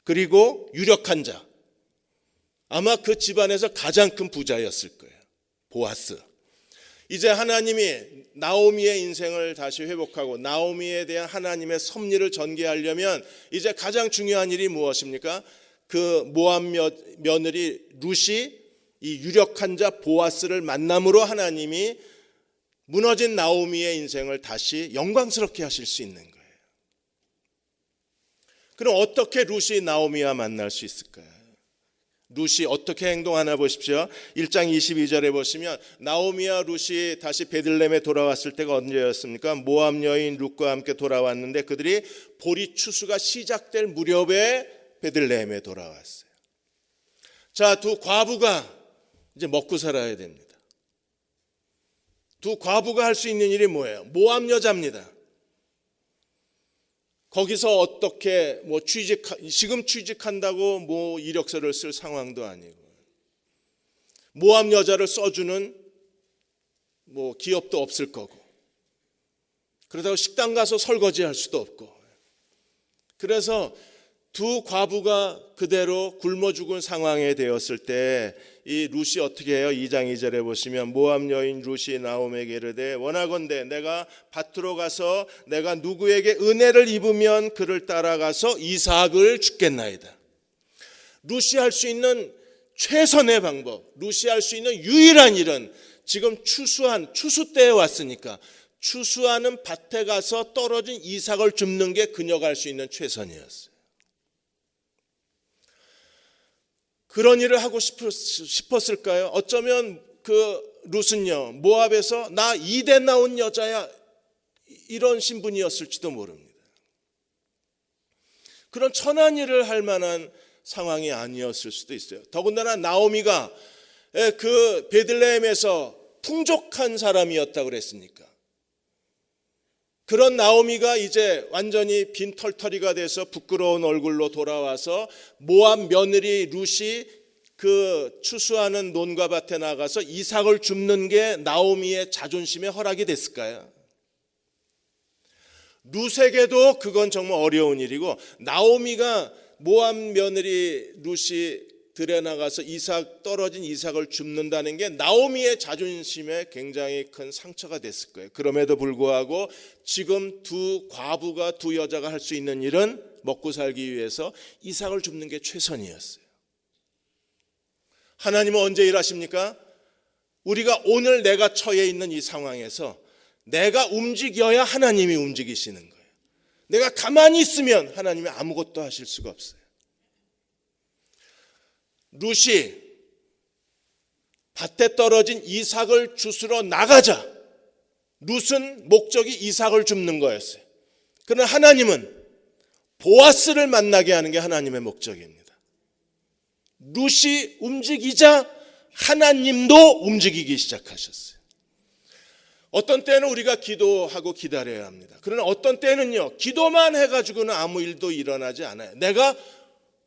그리고 유력한 자, 아마 그 집안에서 가장 큰 부자였을 거예요. 보아스. 이제 하나님이 나오미의 인생을 다시 회복하고 나오미에 대한 하나님의 섭리를 전개하려면 이제 가장 중요한 일이 무엇입니까? 그 모압 며느리 룻이 이 유력한 자 보아스를 만남으로 하나님이 무너진 나오미의 인생을 다시 영광스럽게 하실 수 있는 거예요. 그럼 어떻게 룻이 나오미와 만날 수 있을까요? 룻이 어떻게 행동하나 보십시오. 1장 22절에 보시면 나오미와 룻이 다시 베들레헴에 돌아왔을 때가 언제였습니까? 모압 여인 룻과 함께 돌아왔는데 그들이 보리 추수가 시작될 무렵에 베들레헴에 돌아왔어요. 자, 두 과부가 이제 먹고 살아야 됩니다. 두 과부가 할 수 있는 일이 뭐예요? 모압 여자입니다. 거기서 어떻게 지금 취직한다고 이력서를 쓸 상황도 아니고, 모압 여자를 써주는 기업도 없을 거고, 그러다가 식당 가서 설거지 할 수도 없고, 그래서 두 과부가 그대로 굶어 죽은 상황에 되었을 때 이 룻이 어떻게 해요? 2장 2절에 보시면 모압 여인 룻이 나오미에게 이르되 원하건대 내가 밭으로 가서 내가 누구에게 은혜를 입으면 그를 따라가서 이삭을 주겠나이다. 룻이 할 수 있는 최선의 방법, 룻이 할 수 있는 유일한 일은 지금 추수 때에 왔으니까 추수하는 밭에 가서 떨어진 이삭을 줍는 게 그녀가 할 수 있는 최선이었어요. 그런 일을 하고 싶었을까요? 어쩌면 그 룻은요, 모압에서 나 이대 나온 여자야, 이런 신분이었을지도 모릅니다. 그런 천한 일을 할 만한 상황이 아니었을 수도 있어요. 더군다나 나오미가 그 베들레헴에서 풍족한 사람이었다고 그랬으니까, 그런 나오미가 이제 완전히 빈털터리가 돼서 부끄러운 얼굴로 돌아와서 모압 며느리 룻이 그 추수하는 논과 밭에 나가서 이삭을 줍는 게 나오미의 자존심에 허락이 됐을까요? 룻에게도 그건 정말 어려운 일이고, 나오미가 모압 며느리 룻이 들여나가서 떨어진 이삭을 줍는다는 게 나오미의 자존심에 굉장히 큰 상처가 됐을 거예요. 그럼에도 불구하고 지금 두 과부가, 두 여자가 할 수 있는 일은 먹고 살기 위해서 이삭을 줍는 게 최선이었어요. 하나님은 언제 일하십니까? 우리가 오늘 내가 처해 있는 이 상황에서 내가 움직여야 하나님이 움직이시는 거예요. 내가 가만히 있으면 하나님이 아무것도 하실 수가 없어요. 룻이 밭에 떨어진 이삭을 주스러 나가자. 룻은 목적이 이삭을 줍는 거였어요. 그러나 하나님은 보아스를 만나게 하는 게 하나님의 목적입니다. 룻이 움직이자 하나님도 움직이기 시작하셨어요. 어떤 때는 우리가 기도하고 기다려야 합니다. 그러나 어떤 때는요, 기도만 해가지고는 아무 일도 일어나지 않아요. 내가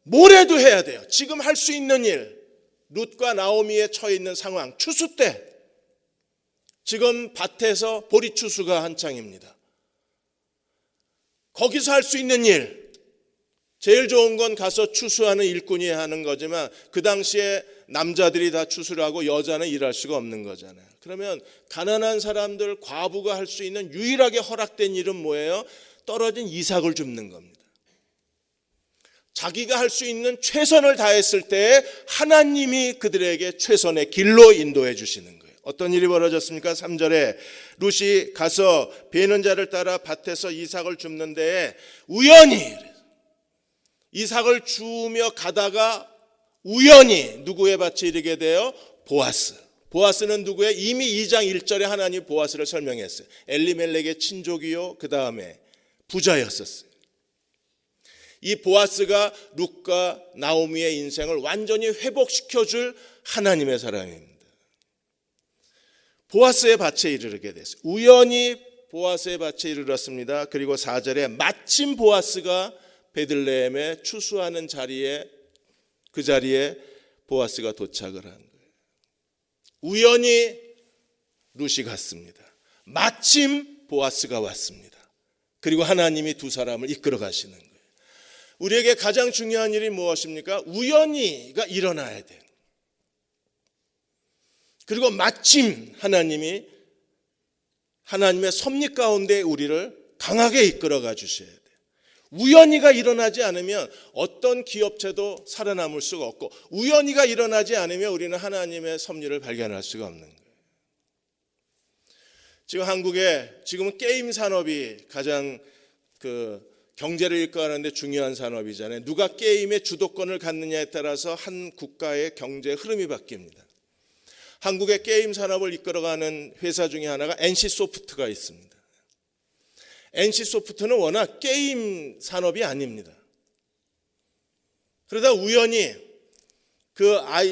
뭐라도 해야 돼요. 지금 할 수 있는 일, 룻과 나오미에 처해 있는 상황, 추수 때, 지금 밭에서 보리 추수가 한창입니다. 거기서 할 수 있는 일, 제일 좋은 건 가서 추수하는 일꾼이 하는 거지만 그 당시에 남자들이 다 추수를 하고 여자는 일할 수가 없는 거잖아요. 그러면 가난한 사람들, 과부가 할 수 있는 유일하게 허락된 일은 뭐예요? 떨어진 이삭을 줍는 겁니다. 자기가 할 수 있는 최선을 다했을 때 하나님이 그들에게 최선의 길로 인도해 주시는 거예요. 어떤 일이 벌어졌습니까? 3절에 룻이 가서 베는 자를 따라 밭에서 이삭을 줍는데 우연히 이삭을 주우며 가다가 우연히 누구의 밭에 이르게 돼요? 보아스. 보아스는 누구예요? 이미 2장 1절에 하나님이 보아스를 설명했어요. 엘리멜렉의 친족이요, 그 다음에 부자였었어요. 이 보아스가 룻과 나오미의 인생을 완전히 회복시켜줄 하나님의 사람입니다. 보아스의 밭에 이르게 됐어요. 우연히 보아스의 밭에 이르렀습니다. 그리고 4절에 마침 보아스가 베들레헴에 추수하는 자리에, 그 자리에 보아스가 도착을 한 거예요. 우연히 룻이 갔습니다. 마침 보아스가 왔습니다. 그리고 하나님이 두 사람을 이끌어 가시는 거예요. 우리에게 가장 중요한 일이 무엇입니까? 우연히가 일어나야 돼. 그리고 마침 하나님의 섭리 가운데 우리를 강하게 이끌어가 주셔야 돼요. 우연히가 일어나지 않으면 어떤 기업체도 살아남을 수가 없고, 우연히가 일어나지 않으면 우리는 하나님의 섭리를 발견할 수가 없는 거예요. 지금 한국에 지금은 게임 산업이 가장 경제를 이끌어가는데 중요한 산업이잖아요. 누가 게임의 주도권을 갖느냐에 따라서 한 국가의 경제 흐름이 바뀝니다. 한국의 게임 산업을 이끌어가는 회사 중에 하나가 NC소프트가 있습니다. NC소프트는 워낙 게임 산업이 아닙니다. 그러다 우연히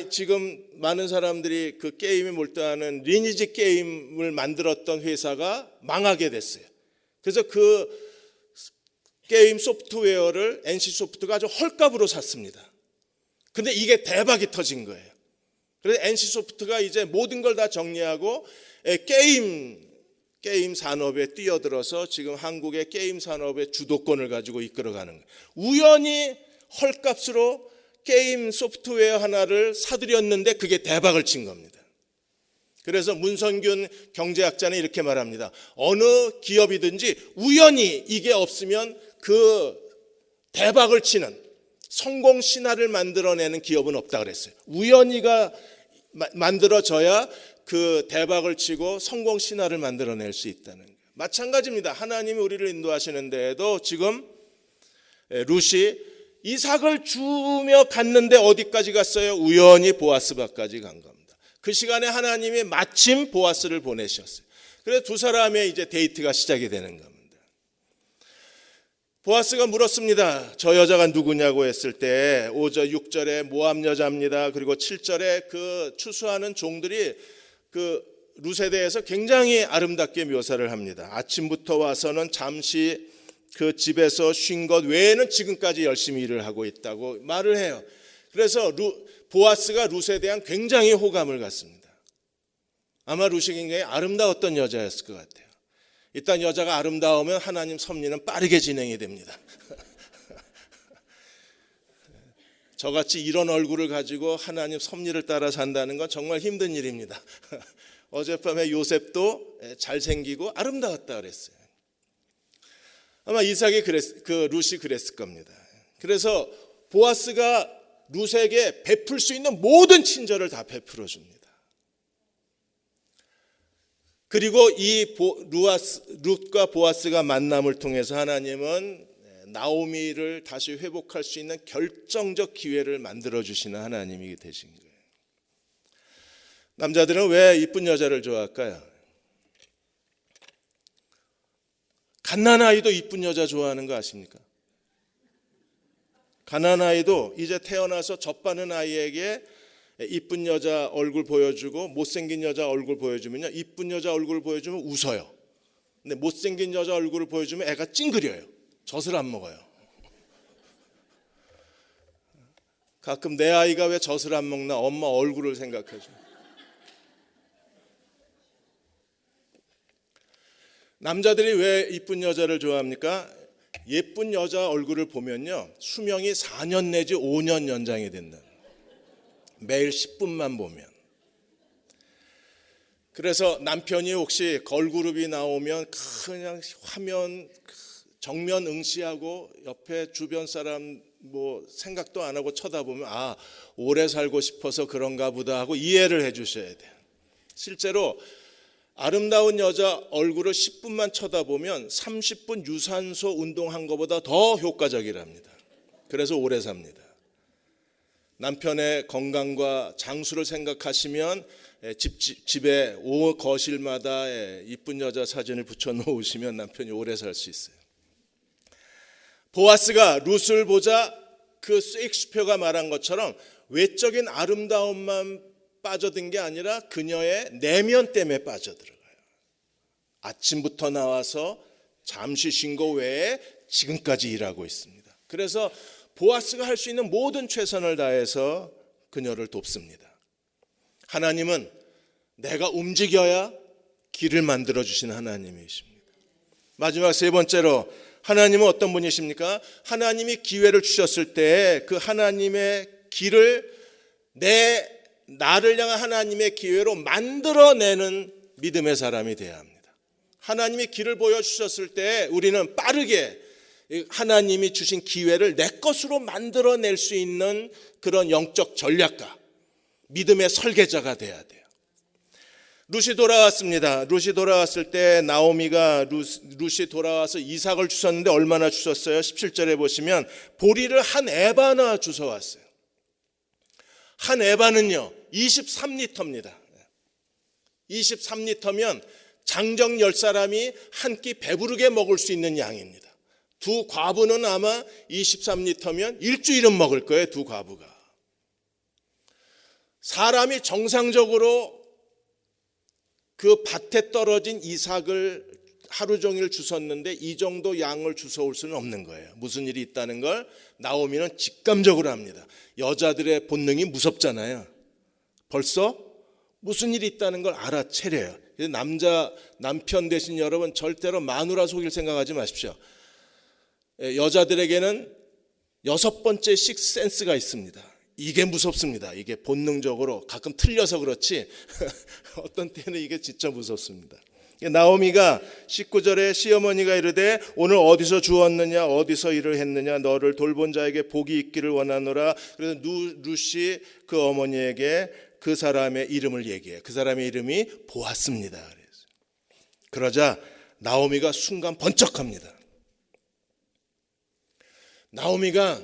지금 많은 사람들이 그 게임에 몰두하는 리니지 게임을 만들었던 회사가 망하게 됐어요. 그래서 그 게임 소프트웨어를 NC소프트가 아주 헐값으로 샀습니다. 근데 이게 대박이 터진 거예요. 그래서 NC소프트가 이제 모든 걸 다 정리하고 게임 산업에 뛰어들어서 지금 한국의 게임 산업의 주도권을 가지고 이끌어가는 거예요. 우연히 헐값으로 게임 소프트웨어 하나를 사들였는데 그게 대박을 친 겁니다. 그래서 문선균 경제학자는 이렇게 말합니다. 어느 기업이든지 우연히 이게 없으면 그 대박을 치는 성공 신화를 만들어내는 기업은 없다 그랬어요. 우연히가 만들어져야 그 대박을 치고 성공 신화를 만들어낼 수 있다는 거예요. 마찬가지입니다. 하나님이 우리를 인도하시는 데에도 지금 룻이 이삭을 주며 갔는데 어디까지 갔어요? 우연히 보아스 밭까지 간 겁니다. 그 시간에 하나님이 마침 보아스를 보내셨어요. 그래서 두 사람의 이제 데이트가 시작이 되는 겁니다. 보아스가 물었습니다. 저 여자가 누구냐고 했을 때 5절 6절에 모압 여자입니다. 그리고 7절에 그 추수하는 종들이 그 룻에 대해서 굉장히 아름답게 묘사를 합니다. 아침부터 와서는 잠시 그 집에서 쉰 것 외에는 지금까지 열심히 일을 하고 있다고 말을 해요. 그래서 보아스가 룻에 대한 굉장히 호감을 갖습니다. 아마 룻이 굉장히 아름다웠던 여자였을 것 같아요. 일단 여자가 아름다우면 하나님 섭리는 빠르게 진행이 됩니다. 저같이 이런 얼굴을 가지고 하나님 섭리를 따라 산다는 건 정말 힘든 일입니다. 어젯밤에 요셉도 잘생기고 아름다웠다 그랬어요. 아마 룻이 그랬을 겁니다. 그래서 보아스가 룻에게 베풀 수 있는 모든 친절을 다 베풀어 줍니다. 그리고 이 룻과 보아스가 만남을 통해서 하나님은 나오미를 다시 회복할 수 있는 결정적 기회를 만들어 주시는 하나님이 되신 거예요. 남자들은 왜 이쁜 여자를 좋아할까요? 갓난아이도 이쁜 여자 좋아하는 거 아십니까? 갓난아이도 이제 태어나서 젖바는 아이에게 이쁜 여자 얼굴 보여주고 못생긴 여자 얼굴 보여주면요, 이쁜 여자 얼굴 보여주면 웃어요. 근데 못생긴 여자 얼굴을 보여주면 애가 찡그려요. 젖을 안 먹어요. 가끔 내 아이가 왜 젖을 안 먹나 엄마 얼굴을 생각하죠. 남자들이 왜 이쁜 여자를 좋아합니까? 예쁜 여자 얼굴을 보면요, 수명이 4년 내지 5년 연장이 된다. 매일 10분만 보면. 그래서 남편이 혹시 걸그룹이 나오면 그냥 화면 정면 응시하고 옆에 주변 사람 뭐 생각도 안 하고 쳐다보면 아, 오래 살고 싶어서 그런가 보다 하고 이해를 해 주셔야 돼요. 실제로 아름다운 여자 얼굴을 10분만 쳐다보면 30분 유산소 운동한 것보다 더 효과적이랍니다. 그래서 오래 삽니다. 남편의 건강과 장수를 생각하시면 집에 거실마다 이쁜 여자 사진을 붙여 놓으시면 남편이 오래 살 수 있어요. 보아스가 룻을 보자 그 셰익스피어가 말한 것처럼 외적인 아름다움만 빠져든 게 아니라 그녀의 내면 때문에 빠져들어가요. 아침부터 나와서 잠시 쉰 거 외에 지금까지 일하고 있습니다. 그래서 보아스가 할 수 있는 모든 최선을 다해서 그녀를 돕습니다. 하나님은 내가 움직여야 길을 만들어 주신 하나님이십니다. 마지막 세 번째로 하나님은 어떤 분이십니까? 하나님이 기회를 주셨을 때 그 하나님의 길을 나를 향한 하나님의 기회로 만들어내는 믿음의 사람이 되어야 합니다. 하나님이 길을 보여주셨을 때 우리는 빠르게 하나님이 주신 기회를 내 것으로 만들어낼 수 있는 그런 영적 전략가, 믿음의 설계자가 돼야 돼요. 룻이 돌아왔습니다. 룻이 돌아왔을 때 나오미가 룻이 돌아와서 이삭을 주셨는데 얼마나 주셨어요? 17절에 보시면 보리를 한 에바나 주워왔어요. 한 에바는요 23리터입니다. 23리터면 장정 10사람이 한 끼 배부르게 먹을 수 있는 양입니다. 두 과부는 아마 23리터면 일주일은 먹을 거예요. 두 과부가. 사람이 정상적으로 그 밭에 떨어진 이삭을 하루 종일 주웠는데 이 정도 양을 주워올 수는 없는 거예요. 무슨 일이 있다는 걸 나오미는 직감적으로 합니다. 여자들의 본능이 무섭잖아요. 벌써 무슨 일이 있다는 걸 알아채려요. 남편 되신 여러분 절대로 마누라 속일 생각하지 마십시오. 여자들에게는 6번째 식센스가 있습니다. 이게 무섭습니다. 이게 본능적으로 가끔 틀려서 그렇지 어떤 때는 이게 진짜 무섭습니다. 나오미가 19절에 시어머니가 이르되 오늘 어디서 주었느냐 어디서 일을 했느냐 너를 돌본 자에게 복이 있기를 원하노라. 그래서 룻이 그 어머니에게 그 사람의 이름을 얘기해요. 그 사람의 이름이 보았습니다. 그러자 나오미가 순간 번쩍합니다. 나오미가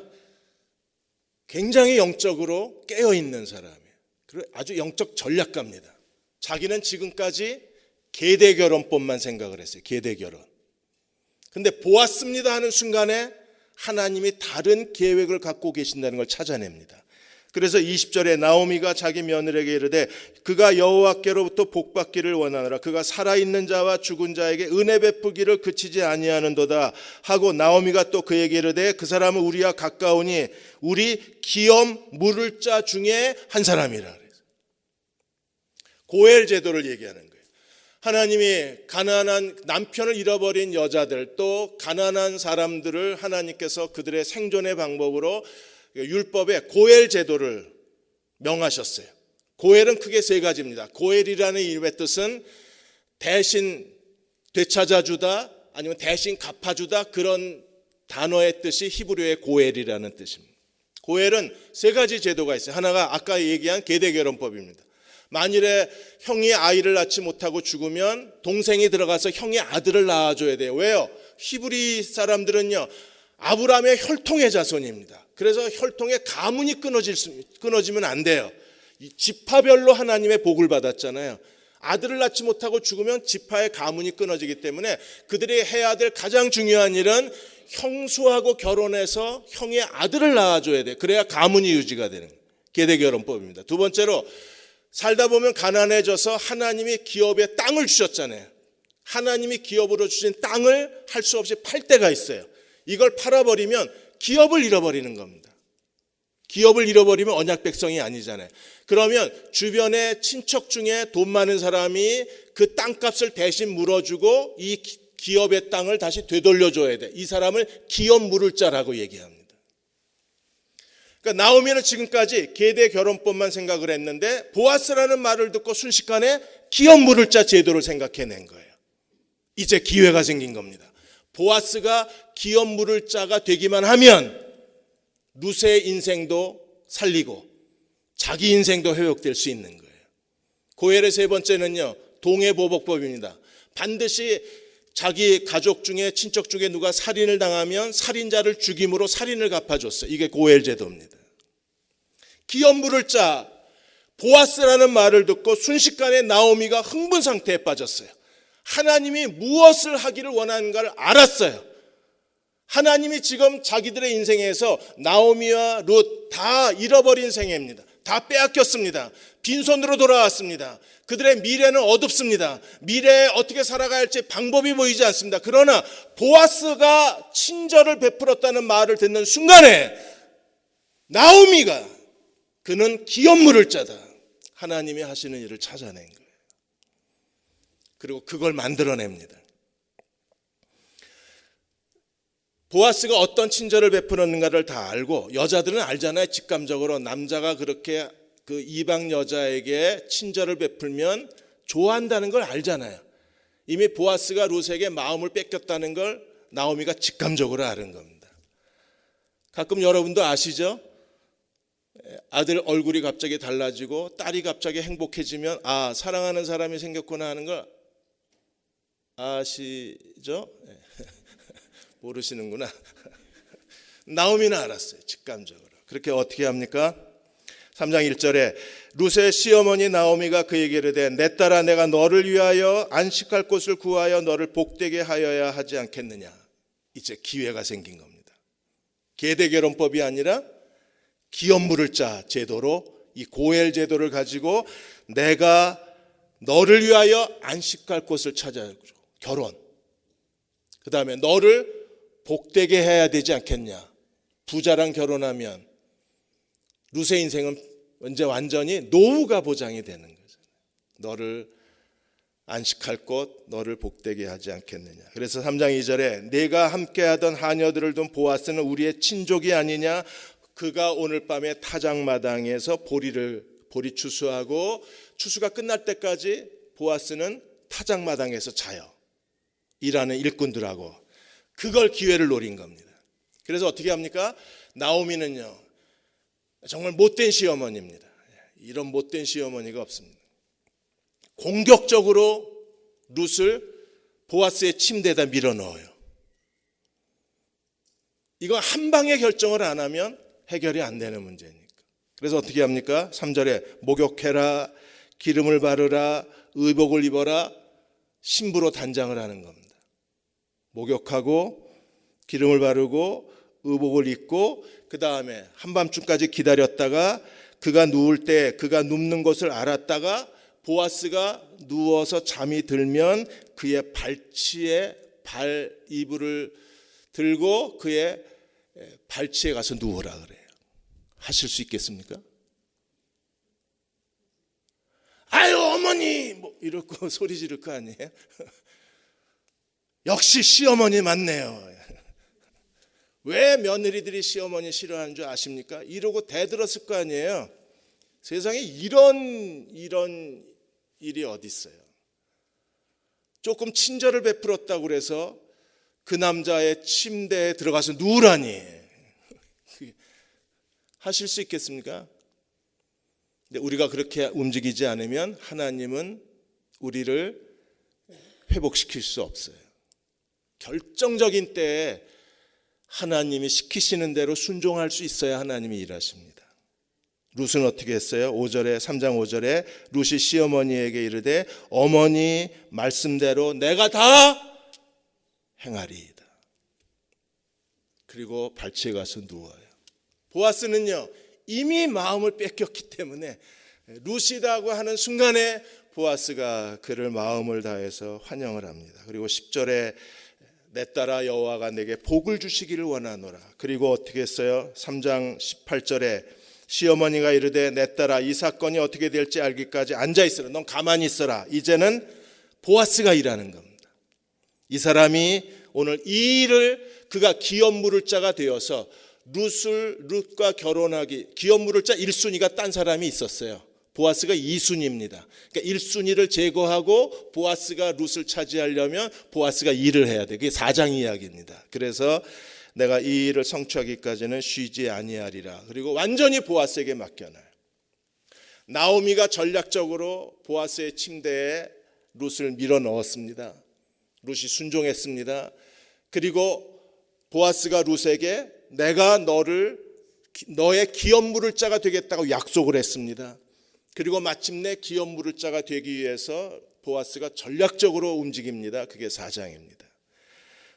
굉장히 영적으로 깨어있는 사람이에요. 아주 영적 전략가입니다. 자기는 지금까지 계대결혼법만 생각을 했어요. 계대결혼. 근데 보았습니다 하는 순간에 하나님이 다른 계획을 갖고 계신다는 걸 찾아냅니다. 그래서 20절에 나오미가 자기 며느리에게 이르되 그가 여호와께로부터 복받기를 원하노라. 그가 살아있는 자와 죽은 자에게 은혜 베푸기를 그치지 아니하는도다 하고 나오미가 또 그에게 이르되 그 사람은 우리와 가까우니 우리 기엄 물을 자 중에 한 사람이라. 고엘 제도를 얘기하는 거예요. 하나님이 가난한 남편을 잃어버린 여자들 또 가난한 사람들을 하나님께서 그들의 생존의 방법으로 율법에 고엘 제도를 명하셨어요. 고엘은 크게 세 가지입니다. 고엘이라는 이름의 뜻은 대신 되찾아주다 아니면 대신 갚아주다 그런 단어의 뜻이 히브리어의 고엘이라는 뜻입니다. 고엘은 세 가지 제도가 있어요. 하나가 아까 얘기한 계대결혼법입니다. 만일에 형이 아이를 낳지 못하고 죽으면 동생이 들어가서 형의 아들을 낳아줘야 돼요. 왜요? 히브리 사람들은요 아브라함의 혈통의 자손입니다. 그래서 혈통의 가문이 끊어지면 안 돼요. 지파별로 하나님의 복을 받았잖아요. 아들을 낳지 못하고 죽으면 지파의 가문이 끊어지기 때문에 그들이 해야 될 가장 중요한 일은 형수하고 결혼해서 형의 아들을 낳아줘야 돼요. 그래야 가문이 유지가 되는 계대결혼법입니다. 두 번째로 살다 보면 가난해져서 하나님이 기업에 땅을 주셨잖아요. 하나님이 기업으로 주신 땅을 할 수 없이 팔 때가 있어요. 이걸 팔아버리면 기업을 잃어버리는 겁니다. 기업을 잃어버리면 언약 백성이 아니잖아요. 그러면 주변에 친척 중에 돈 많은 사람이 그 땅값을 대신 물어주고 이 기업의 땅을 다시 되돌려줘야 돼. 이 사람을 기업 물을 자라고 얘기합니다. 그러니까 나오미는 지금까지 계대 결혼법만 생각을 했는데 보아스라는 말을 듣고 순식간에 기업 물을 자 제도를 생각해낸 거예요. 이제 기회가 생긴 겁니다. 보아스가 기업 물을 자가 되기만 하면 룻의 인생도 살리고 자기 인생도 회복될 수 있는 거예요. 고엘의 세 번째는요 동해보복법입니다. 반드시 자기 가족 중에 친척 중에 누가 살인을 당하면 살인자를 죽임으로 살인을 갚아줬어요. 이게 고엘 제도입니다. 기업 물을 자 보아스라는 말을 듣고 순식간에 나오미가 흥분 상태에 빠졌어요. 하나님이 무엇을 하기를 원하는가를 알았어요. 하나님이 지금 자기들의 인생에서 나오미와 룻 다 잃어버린 생애입니다. 다 빼앗겼습니다. 빈손으로 돌아왔습니다. 그들의 미래는 어둡습니다. 미래에 어떻게 살아가야 할지 방법이 보이지 않습니다. 그러나 보아스가 친절을 베풀었다는 말을 듣는 순간에 나오미가 그는 기업 물을 자다. 하나님이 하시는 일을 찾아낸 거예요. 그리고 그걸 만들어냅니다. 보아스가 어떤 친절을 베풀었는가를 다 알고, 여자들은 알잖아요. 직감적으로 남자가 그렇게 그 이방 여자에게 친절을 베풀면 좋아한다는 걸 알잖아요. 이미 보아스가 룻에게 마음을 뺏겼다는 걸 나오미가 직감적으로 아는 겁니다. 가끔 여러분도 아시죠? 아들 얼굴이 갑자기 달라지고 딸이 갑자기 행복해지면 아, 사랑하는 사람이 생겼구나 하는 걸 아시죠? 모르시는구나. 나오미는 알았어요. 직감적으로. 그렇게 어떻게 합니까? 3장 1절에 룻의 시어머니 나오미가 그에게 이르되 내 딸아 내가 너를 위하여 안식할 곳을 구하여 너를 복되게 하여야 하지 않겠느냐. 이제 기회가 생긴 겁니다. 계대결혼법이 아니라 기업 물을 자 제도로, 이 고엘 제도를 가지고 내가 너를 위하여 안식할 곳을 찾아 결혼, 그 다음에 너를 복되게 해야 되지 않겠냐. 부자랑 결혼하면 룻의 인생은 이제 완전히 노후가 보장이 되는 거죠. 너를 안식할 곳, 너를 복되게 하지 않겠느냐. 그래서 3장 2절에 내가 함께하던 하녀들을 둔 보아스는 우리의 친족이 아니냐. 그가 오늘 밤에 타작마당에서 보리 추수하고 추수가 끝날 때까지 보아스는 타작마당에서 자요. 일하는 일꾼들하고. 그걸 기회를 노린 겁니다. 그래서 어떻게 합니까? 나오미는요, 정말 못된 시어머니입니다. 이런 못된 시어머니가 없습니다. 공격적으로 룻을 보아스의 침대에다 밀어 넣어요. 이거 한 방에 결정을 안 하면 해결이 안 되는 문제니까. 그래서 어떻게 합니까? 3절에 목욕해라, 기름을 바르라, 의복을 입어라, 신부로 단장을 하는 겁니다. 목욕하고 기름을 바르고 의복을 입고 그 다음에 한밤중까지 기다렸다가 그가 누울 때 그가 눕는 것을 알았다가 보아스가 누워서 잠이 들면 그의 발치에 이불을 들고 그의 발치에 가서 누우라 그래요. 하실 수 있겠습니까? 아유 어머니 뭐 이러고 소리 지를 거 아니에요? 역시 시어머니 맞네요. 왜 며느리들이 시어머니 싫어하는 줄 아십니까? 이러고 대들었을 거 아니에요. 세상에 이런 일이 어디 있어요? 조금 친절을 베풀었다고 그래서 그 남자의 침대에 들어가서 누우라니. 하실 수 있겠습니까? 근데 우리가 그렇게 움직이지 않으면 하나님은 우리를 회복시킬 수 없어요. 결정적인 때에 하나님이 시키시는 대로 순종할 수 있어야 하나님이 일하십니다. 룻은 어떻게 했어요? 3장 5절에 룻이 시어머니에게 이르되 어머니 말씀대로 내가 다 행하리이다. 그리고 발치에 가서 누워요. 보아스는요 이미 마음을 뺏겼기 때문에 룻이라고 하는 순간에 보아스가 그를 마음을 다해서 환영을 합니다. 그리고 10절에 내 딸아 여호와가 내게 복을 주시기를 원하노라. 그리고 어떻게 했어요? 3장 18절에 시어머니가 이르되 내 딸아 이 사건이 어떻게 될지 알기까지 앉아 있으라. 넌 가만히 있어라. 이제는 보아스가 일하는 겁니다. 이 사람이 오늘 이 일을 그가 기업 물을 자가 되어서 룻과 결혼하기, 기업 물을 자 1순위가 딴 사람이 있었어요. 보아스가 2순위입니다. 그러니까 1순위를 제거하고 보아스가 룻을 차지하려면 보아스가 일을 해야 돼. 그게 4장 이야기입니다. 그래서 내가 이 일을 성취하기까지는 쉬지 아니하리라. 그리고 완전히 보아스에게 맡겨놔요. 나오미가 전략적으로 보아스의 침대에 룻을 밀어 넣었습니다. 룻이 순종했습니다. 그리고 보아스가 룻에게 내가 너의 기업 물을 자가 되겠다고 약속을 했습니다. 그리고 마침내 기업 물을 자가 되기 위해서 보아스가 전략적으로 움직입니다. 그게 4장입니다.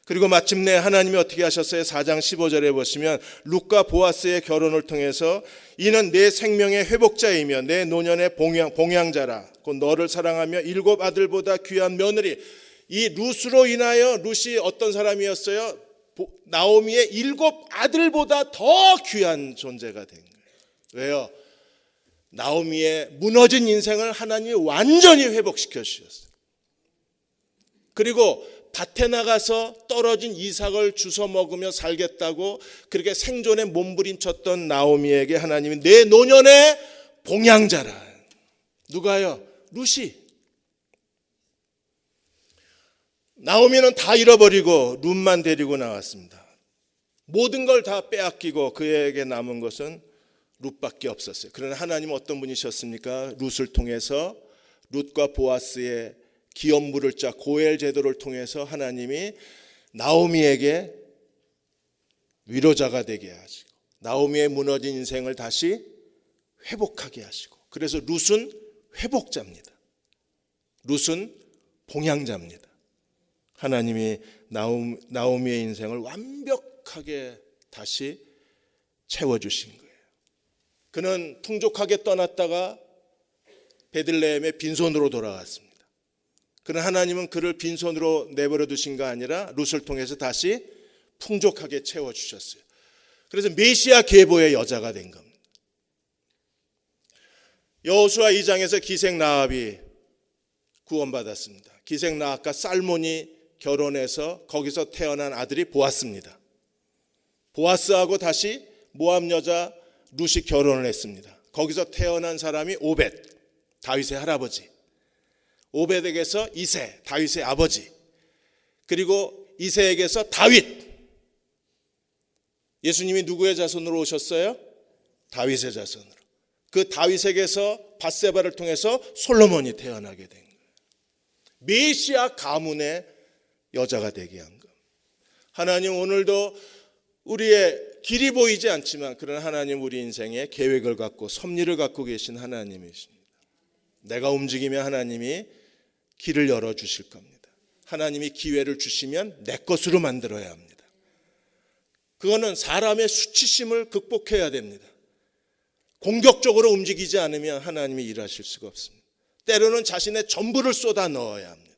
그리고 마침내 하나님이 어떻게 하셨어요? 4장 15절에 보시면 룻과 보아스의 결혼을 통해서 이는 내 생명의 회복자이며 내 노년의 봉양자라. 곧 너를 사랑하며 7 아들보다 귀한 며느리. 이 룻으로 인하여 룻이 어떤 사람이었어요? 나오미의 7 아들보다 더 귀한 존재가 된 거예요. 왜요? 나오미의 무너진 인생을 하나님이 완전히 회복시켜 주셨어요. 그리고 밭에 나가서 떨어진 이삭을 주워 먹으며 살겠다고 그렇게 생존에 몸부림쳤던 나오미에게 하나님이 내 노년의 봉양자라. 누가요? 룻이. 나오미는 다 잃어버리고 룻만 데리고 나왔습니다. 모든 걸 다 빼앗기고 그에게 남은 것은 룻밖에 없었어요. 그러나 하나님은 어떤 분이셨습니까? 룻을 통해서 룻과 보아스의 기업물을 짜 고엘 제도를 통해서 하나님이 나오미에게 위로자가 되게 하시고 나오미의 무너진 인생을 다시 회복하게 하시고, 그래서 룻은 회복자입니다. 룻은 봉양자입니다. 하나님이 나오미의 인생을 완벽하게 다시 채워주신 거예요. 그는 풍족하게 떠났다가 베들레헴에 빈손으로 돌아왔습니다. 그러나 하나님은 그를 빈손으로 내버려 두신 거 아니라 룻을 통해서 다시 풍족하게 채워주셨어요. 그래서 메시아 계보의 여자가 된 겁니다. 여호수아 2장에서 기생 라합이 구원받았습니다. 기생 라합과 살몬이 결혼해서 거기서 태어난 아들이 보아스입니다. 보아스하고 다시 모압 여자 룻이 결혼을 했습니다. 거기서 태어난 사람이 오벳, 다윗의 할아버지. 오벳에게서 이세, 다윗의 아버지. 그리고 이세에게서 다윗. 예수님이 누구의 자손으로 오셨어요? 다윗의 자손으로. 그 다윗에게서 밧세바를 통해서 솔로몬이 태어나게 된 거예요. 메시아 가문의 여자가 되게 한 것. 하나님 오늘도 우리의 길이 보이지 않지만 그런 하나님 우리 인생에 계획을 갖고 섭리를 갖고 계신 하나님이십니다. 내가 움직이면 하나님이 길을 열어주실 겁니다. 하나님이 기회를 주시면 내 것으로 만들어야 합니다. 그거는 사람의 수치심을 극복해야 됩니다. 공격적으로 움직이지 않으면 하나님이 일하실 수가 없습니다. 때로는 자신의 전부를 쏟아 넣어야 합니다.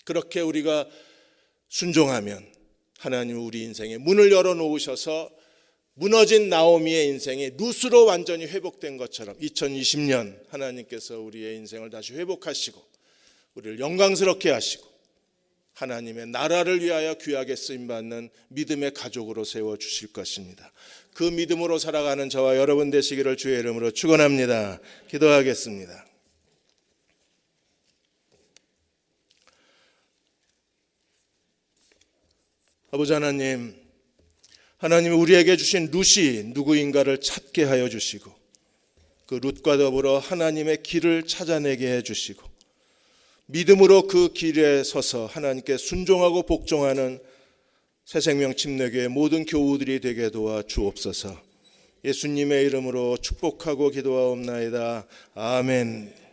그렇게 우리가 순종하면 하나님 우리 인생에 문을 열어놓으셔서 무너진 나오미의 인생이 룻으로 완전히 회복된 것처럼 2020년 하나님께서 우리의 인생을 다시 회복하시고 우리를 영광스럽게 하시고 하나님의 나라를 위하여 귀하게 쓰임받는 믿음의 가족으로 세워주실 것입니다. 그 믿음으로 살아가는 저와 여러분 되시기를 주의 이름으로 축원합니다. 기도하겠습니다. 아버지 하나님, 하나님이 우리에게 주신 룻이 누구인가를 찾게 하여 주시고 그 룻과 더불어 하나님의 길을 찾아내게 해주시고 믿음으로 그 길에 서서 하나님께 순종하고 복종하는 새생명 침례교회 모든 교우들이 되게 도와 주옵소서. 예수님의 이름으로 축복하고 기도하옵나이다. 아멘.